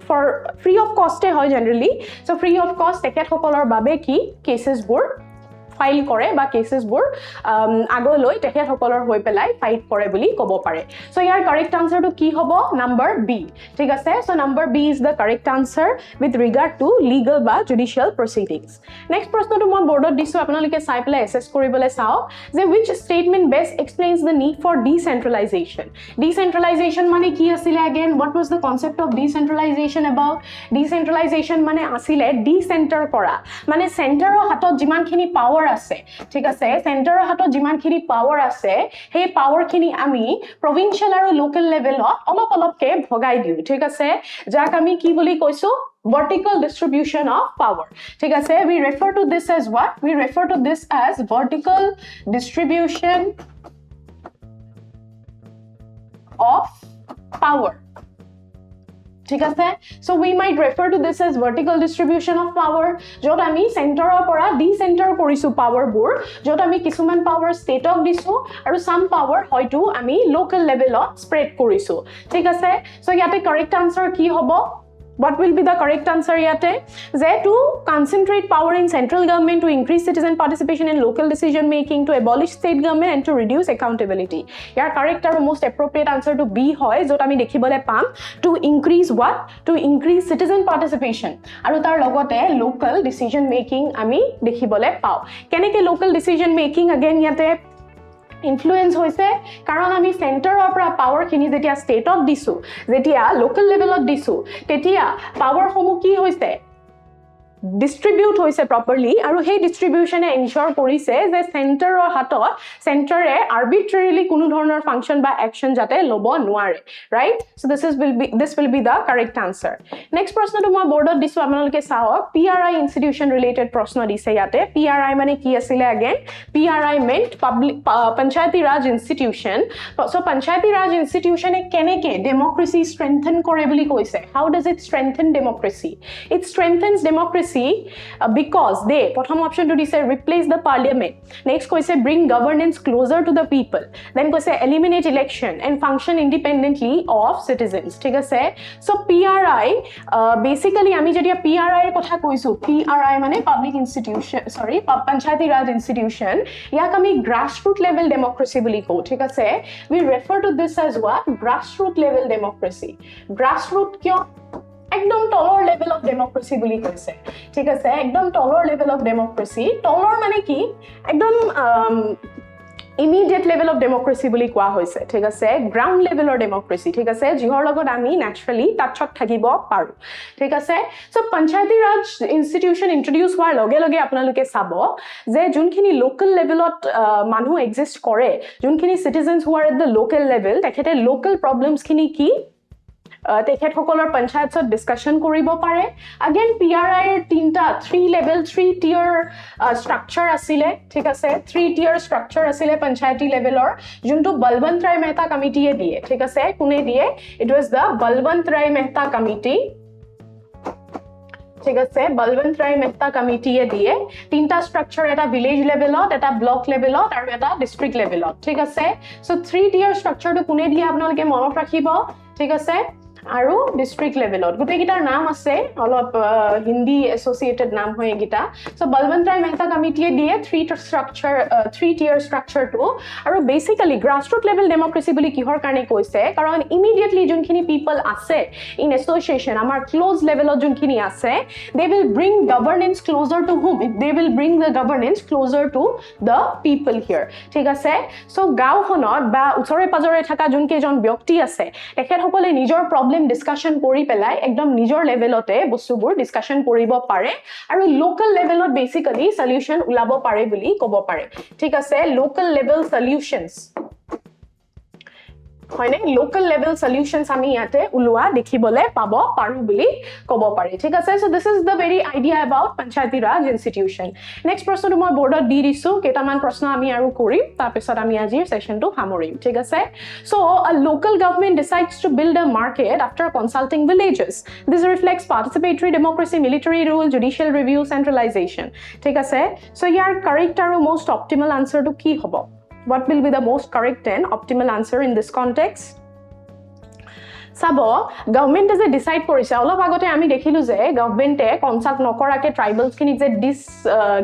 ফৰ ফ্ৰী অফ কষ্টে হয় জেনাৰেলি সো ফ্ৰী অফ কষ্ট তেখেত সকলৰ বাবে কি কেसेस বোৰ ফাইল কৰে বা কেसेस বোৰ আগলৈ তেখেত সকলৰ হৈ পেলাই ফাইট কৰে বুলি ক'ব পাৰে সো ইয়াৰ কাৰেক্ট আনসাৰ টু কি হ'ব নাম্বাৰ বি ঠিক আছে so number B is the correct answer with regard to legal বা জুডিশিয়াল প্ৰসিডিংস নেক্সট প্ৰশ্নটো মই বৰ্ডত দিছো আপোনালোকে চাই পেলাই এসেস কৰিবলৈ চাও যে which statement best explains the need for decentralization মানে কি আছিল again what was the concept of decentralization about decentralization মানে আছিল decenter কৰা মানে সেন্টাৰৰ হাতত যিমানখিনি পাৱাৰ আছে ঠিক আছে সেন্টাৰৰ হাতত যিমানখিনি পাৱাৰ আছে সেই পাৱাৰখিনি আমি প্ৰভিন্সিয়াল আৰু লোকেল লেভেলত অলপকে ভগাই দিও ঠিক আছে যাক আমি কি বুলি কৈছো vertical distribution of power ঠিক আছে we refer to this as what we refer to this as vertical distribution of power ঠিক আছে so we might refer to this as vertical distribution of power jot ami center opora decenter korisu power bur jot ami kisuman power state ok disu aru some power hoytu ami local level ot spread korisu ঠিক আছে so yate correct answer ki hobo what will be the correct answer yate je to concentrate power in central government to increase citizen participation in local decision making to abolish state government and to reduce accountability your correct or most appropriate answer to b hoy jot ami dekhibole pam to increase what to increase citizen participation aru tar logote local decision making ami dekhibole pao keneke local decision making again yate influence hoise karon ami center opra power khini jetia state of disu jetia local level of disu tetia power homu ki hoise distribute hoise properly aru hey distribution e ensure korise je center or hatot center e arbitrarily kunu dhoroner function ba action jate lobo noare right so this will be the correct answer next proshno to moi board ot disu apanaloke saok PRI institution related proshno dise yate PRI mane ki asile again PRI meant public Panchayati Raj institution so Panchayati Raj institution e keneke democracy strengthen kore boli koise how does it strengthen democracy it strengthens democracy because they prothom option to say replace the parliament next koise bring governance closer to the people then koise eliminate election and function independently of citizens ঠিক আছে so PRI basically ami jetia PRI er kotha koisu PRI mane public institution sorry Panchayati Raj institution yak ami grassroots level democracy boli ko ঠিক আছে we refer to this as what grassroots level democracy grassroots kyo একদম তলৰ level of ডেমক্ৰেসি বুলি কৈছে ঠিক আছে একদম তলৰ লেভেল অফ ডেমক্ৰেসি তলৰ মানে কি একদম immediate level of democracy বুলি কোৱা হৈছে ঠিক আছে ground level of democracy ঠিক আছে যিহৰ লগত আমি naturally টাচত থাকিব পাৰো ঠিক আছে so Panchayati Raj institution introduce হোৱাৰ লগে লগে আপোনালোকে চাব যে যোনখিনি লোকাল লেভেলত মানুহ এক্সিষ্ট কৰে যোনখিনি citizens who R at the local level তেখেতে লোকাল প্ৰবলেমছ খিনি কি তেখেত সকলৰ পঞ্চায়তত ডিসকাশন কৰিব পাৰে again PRI এৰ তিনটা 3 level 3 tier structure আছিলে ঠিক আছে 3 tier structure আছিলে পঞ্চায়তী লেভেলৰ যোনটো বলৱন্ত ৰায় মেহতা কমিটিয়ে দিয়ে ঠিক আছে কোনে দিয়ে it was the Balwant Rai Mehta committee ঠিক আছে বলৱন্ত ৰায় মেহতা কমিটিয়ে দিয়ে তিনটা স্ট্ৰাকচাৰ এটা ভিলেজ লেভেলত এটা ব্লক লেভেলত আৰু এটা ডিস্ট্ৰিক্ট লেভেলত ঠিক আছে সো 3 tier স্ট্ৰাকচাৰটো কোনে দিয়ে আপোনালোকে মনত ৰাখিব ঠিক আছে আৰু ডিস্ট্ৰিক্ট লেভেলত গুটেকিটাৰ নাম আছে অলপ হিন্দি এসোসিয়েটেড নাম হয় গিটা সো বলৱন্ত ৰায় মেহতা কমিটিয়ে দিয়ে 3 tier structure টু আৰু বেসিক্যালি গ্ৰাসৰুট লেভেল ডেমক্ৰেসি বুলি কিহৰ কাৰণে কৈছে কাৰণ ইমিডিয়েটলি যোনখিনি পিপল আছে ইন এসোসিয়েশন আমাৰ ক্লোজ লেভেলত যোনখিনি আছে they will bring governance closer to whom they will bring the governance closer to the people here ঠিক আছে সো গাঁওখনত বা উচৰে পাজৰে থকা যোনকেজন ব্যক্তি আছে তেখেত সকলে নিজৰ প্ৰবলেম ডিসকাশন কৰি পেলাই একদম নিজৰ লেভেলতে বস্তুবোৰ ডিসকাশন কৰিব পাৰে আৰু লোকাল লেভেলত বেসিক্যালি সলিউশন উলাব পাৰে বুলি ক'ব পাৰে ঠিক আছে লোকাল লেভেল সলিউশনস হয়নে লোকাল লেভেল সলিউশনস আমি ইয়াতে উলোৱা দেখিবলে পাব পাৰো বুলি ক'ব পাৰি ঠিক আছে so this is the very idea about Panchayati Raj institution next প্ৰশ্নটো মই বোৰ্ডত দি দিছো কেইটামান প্ৰশ্ন আমি আৰু কৰিম তাৰ পিছত আমি আজিৰ সেশনটো সামৰিম ঠিক আছে so a local government decides to build a market after consulting villages this reflects participatory democracy military rule judicial review centralization ঠিক আছে সো ইয়াৰ correct আৰু most optimal answer to কি হ'ব What will be the most correct and optimal answer in this context? Sabo, government is a decide কৰিছে অলপ আগতে আমি দেখিলো যে গভৰ্নমেন্টে কনসাল্ট নকৰাকে ট্ৰাইবেলস খিনি যে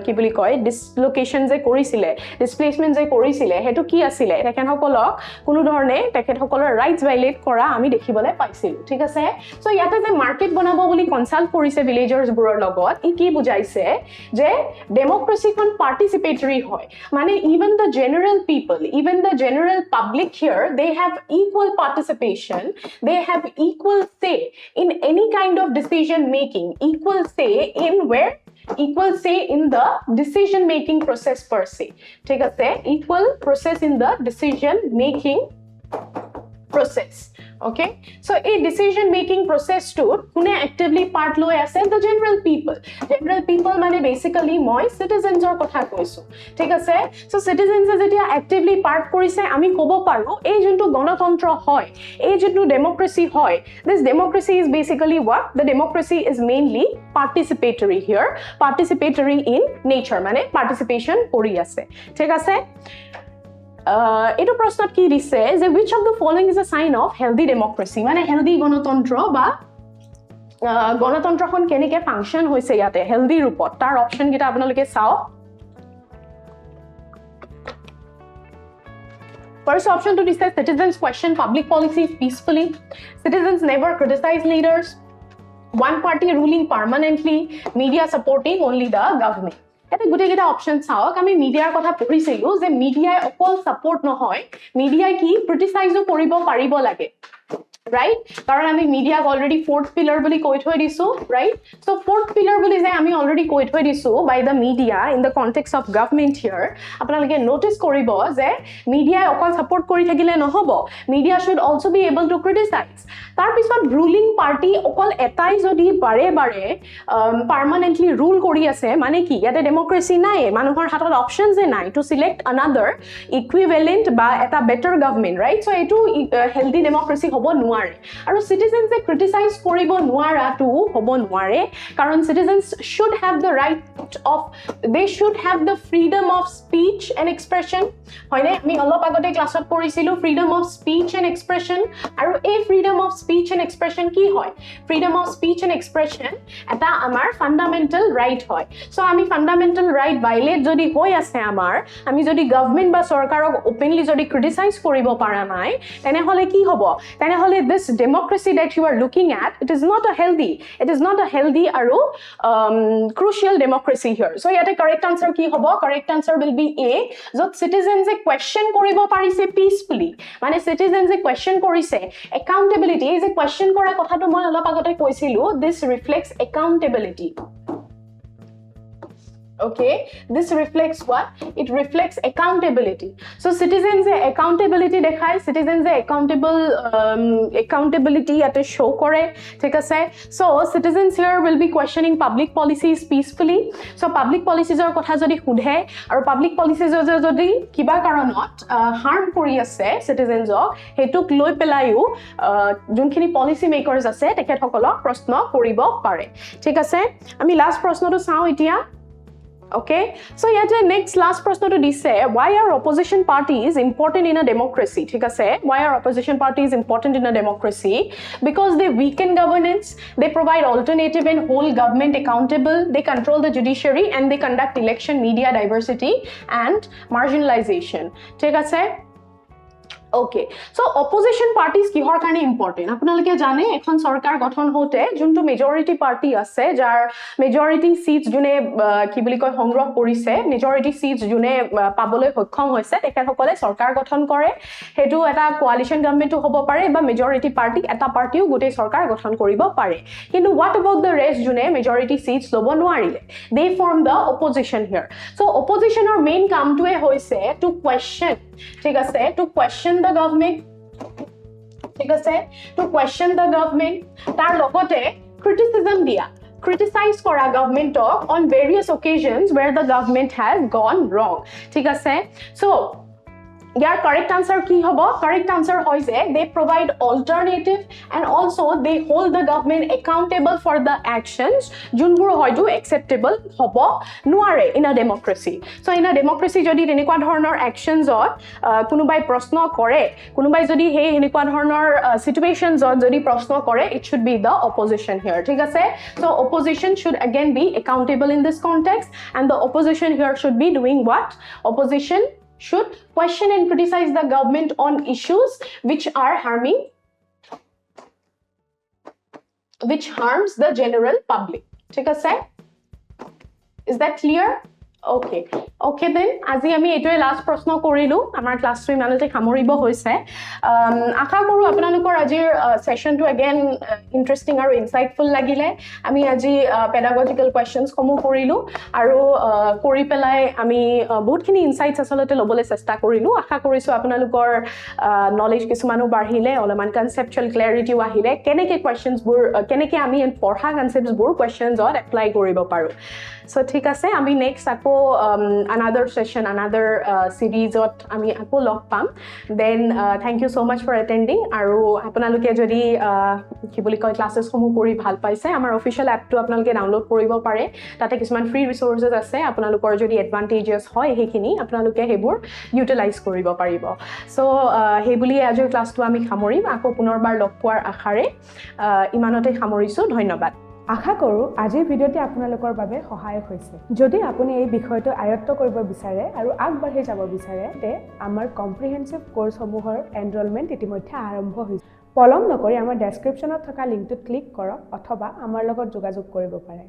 কি বুলি কয় ডিসলোকেশন যে কৰিছিলে ডিসপ্লেসমেন্ট যে কৰিছিলে হেতু কি আছিল তেখেতসকলক কোনো ধৰণে তেখেতসকলৰ ৰাইটস ভাইলেট কৰা আমি দেখিবলৈ পাইছিল ঠিক আছে সো ইয়াতে যে মাৰ্কেট বনাব বুলি কনসাল্ট কৰিছে ভিলেজাৰ্স বোৰৰ লগত ই কি বুজাইছে যে ডেমক্ৰেসিখন পাৰ্টিসিপেটৰি হয় মানে even the general people even the general public here they have equal participation they have equal say in any kind of decision making equal say in where equal say in the decision making process per se ঠিক আছে equal process in the decision making process okay so a decision making process to kune actively part loi ase the general people mane basically moi citizens or kotha koisu thik ase so citizens jetia actively part korise ami kobo paru ei juntu ganatantra hoy ei juntu democracy hoy this democracy is basically what the democracy is mainly participatory here participatory in nature mane participation kori ase thik ase এটো প্ৰশ্নত কি দিছে যে which of the following is a sign of healthy democracy মানে healthy গণতন্ত্ৰ বা গণতন্ত্ৰখন কেনেকে function হৈছে ইয়াতে হেলদি ৰূপত তাৰ অপচন কিটা আপোনালোকে চাও First option to discuss citizens question public policies peacefully citizens never criticize leaders one party ruling permanently media supporting only the government এটা গুটেকিটা অপশন চাওক আমি মিডিয়াৰ কথা পঢ়িছিলো যে মিডিয়াই অকল সাপোৰ্ট নহয় মিডিয়াই কি ক্ৰিটিসাইজও কৰিব পাৰিব লাগে right কারণ আমি মিডিয়াক অলরেডি fourth pillar বুলি কৈ থৈ দিছো right so fourth pillar বুলি যে আমি অলরেডি কৈ থৈ দিছো by the media in the context of government here আপোনালোকে নোটিস কৰিব যে মিডিয়াই অকল সাপোৰ্ট কৰি থাকিলে নহব media should also be able to criticize তাৰ পিছত ruling party অকল এটাই যদি বাৰে বাৰে permanently rule কৰি আছে মানে কি ইয়াতে ডেমক্ৰেসি নাই মানুহৰ হাতত অপশনস নাই to select another equivalent বা এটা better government right so এটো healthy democracy হ'ব নোৱাৰে আৰু citizens যে criticize কৰিব নোৱাৰা to হ'ব নোৱাৰে কাৰণ citizens should have the right they should have the freedom of speech and expression hoine ami olop agote class ot porisilu freedom of speech and expression aru ei freedom of speech and expression ki hoy freedom of speech and expression eta amar fundamental right hoy so ami fundamental right violate jodi hoy ase amar ami jodi government ba sarkarok openly jodi criticize koribo para nai tene hole ki hobo tene hole this democracy that you are looking at it is not a healthy aru crucial democracy here so yate correct answer ki hobo correct answer will be a jot citizens a question koribo parise peacefully mane citizens a question korise accountability is a question kora kotha to moi olop agote koisilu this reflects accountability okay this reflects what it reflects accountability so citizens accountability dekhai citizens accountability at a show kore thik ase so citizens here will be questioning public policies peacefully so public policies or kotha jodi hudhe aru public policies jodi kiba karonot harm kori ase citizens ok hetuk loi pelayu junkhini policy makers ase tekhet hokolok proshno koribo pare thik ase ami last proshno to sao itia okay so yet next last prashno to dise why are opposition parties important in a democracy thik ase why are opposition parties important in a democracy because they weaken governance they provide alternative and hold government accountable they control the judiciary and they conduct election media diversity and marginalization thik ase okay so opposition parties kihor kane important apnaloke jane ekhon sarkar gothon hote junto majority party ase jar majority seats june ki boli koy hongroh korise majority seats june paboloi hokkhom hoise tekhet hokole sarkar gothon kore hetu eta coalition government to hobo pare ba majority party eta party gotei sarkar gothon koribo pare kintu what about the rest june majority seats lobo noarile they form the opposition here so opposition or main kam to e hoise to question ঠিক আছে to question the government ঠিক আছে to question the government tar logote criticism dia criticize kora government on various occasions where the government has gone wrong ঠিক আছে so your correct answer ki hobo correct answer hoise they provide alternative and also they hold the government accountable for the actions junbur hoytu acceptable hobo nuare in a democracy so in a democracy jodi tenikwa dhornor actions ot kunubai proshno kore kunubai jodi he enikwa dhornor situations ot jodi proshno kore it should be the opposition here thik ase so opposition should again be accountable in this context and the opposition here should be doing what opposition should question and criticize the government on issues which harms the general public ঠিক আছে is that clear okay then আজি আমি এটোই last প্ৰশ্ন কৰিলো আমাৰ ক্লাছটো ইমানতে খামৰিব হৈছে আশা কৰো আপোনালোকৰ আজিৰ সেশনটো again ইন্টাৰেষ্টিং আৰু ইনসাইটফুল লাগিলে আমি আজি পেডাগজিক্যাল কোৱেশ্চনছ সমূহ কৰিলো আৰু কৰি পেলাই আমি বহুতখিনি ইনসাইটস আসলতে লবলৈ চেষ্টা কৰিলো আশা কৰিছো আপোনালোকৰ নলেজ কিছুমানো বাঢ়িলে অলপমান কনসেপচুৱেল ক্লেৰিটিও আহিলে কেনেকে কোৱেশ্চনছ বোৰ কেনেকে আমি পঢ়া কনসেপ্টছ বোৰ কোৱেশ্চনছত এপ্লাই কৰিব পাৰো so ঠিক আছে আমি নেক্সট আকৌ another session another series ot ami ako log pam then thank you so much for attending aru apnaloke jodi ki boli koy classes homu kori bhal paise amar official app to apnaloke download koribo pare tate kisuman free resources ase apnalokor jodi advantages hoy hekini apnaloke hebur utilize koribo paribo so he boli ajor class to ami khamorim ako punorbar log puar akhare imanote khamorisu dhonnobad আশা কৰো আজিৰ ভিডিঅ'টি আপোনালোকৰ বাবে সহায়ক হৈছে যদি আপুনি এই বিষয়টো আয়ত্ত কৰিব বিচাৰে আৰু আগবাঢ়ি যাব বিচাৰে তে আমাৰ কম্প্ৰিহেনসিভ কোৰ্সসমূহৰ এনৰোলমেন্ট ইতিমধ্যে আৰম্ভ হৈছে পলম নকৰি আমাৰ ডেসক্ৰিপচনত থকা লিংকটোত ক্লিক কৰক অথবা আমাৰ লগত যোগাযোগ কৰিব পাৰে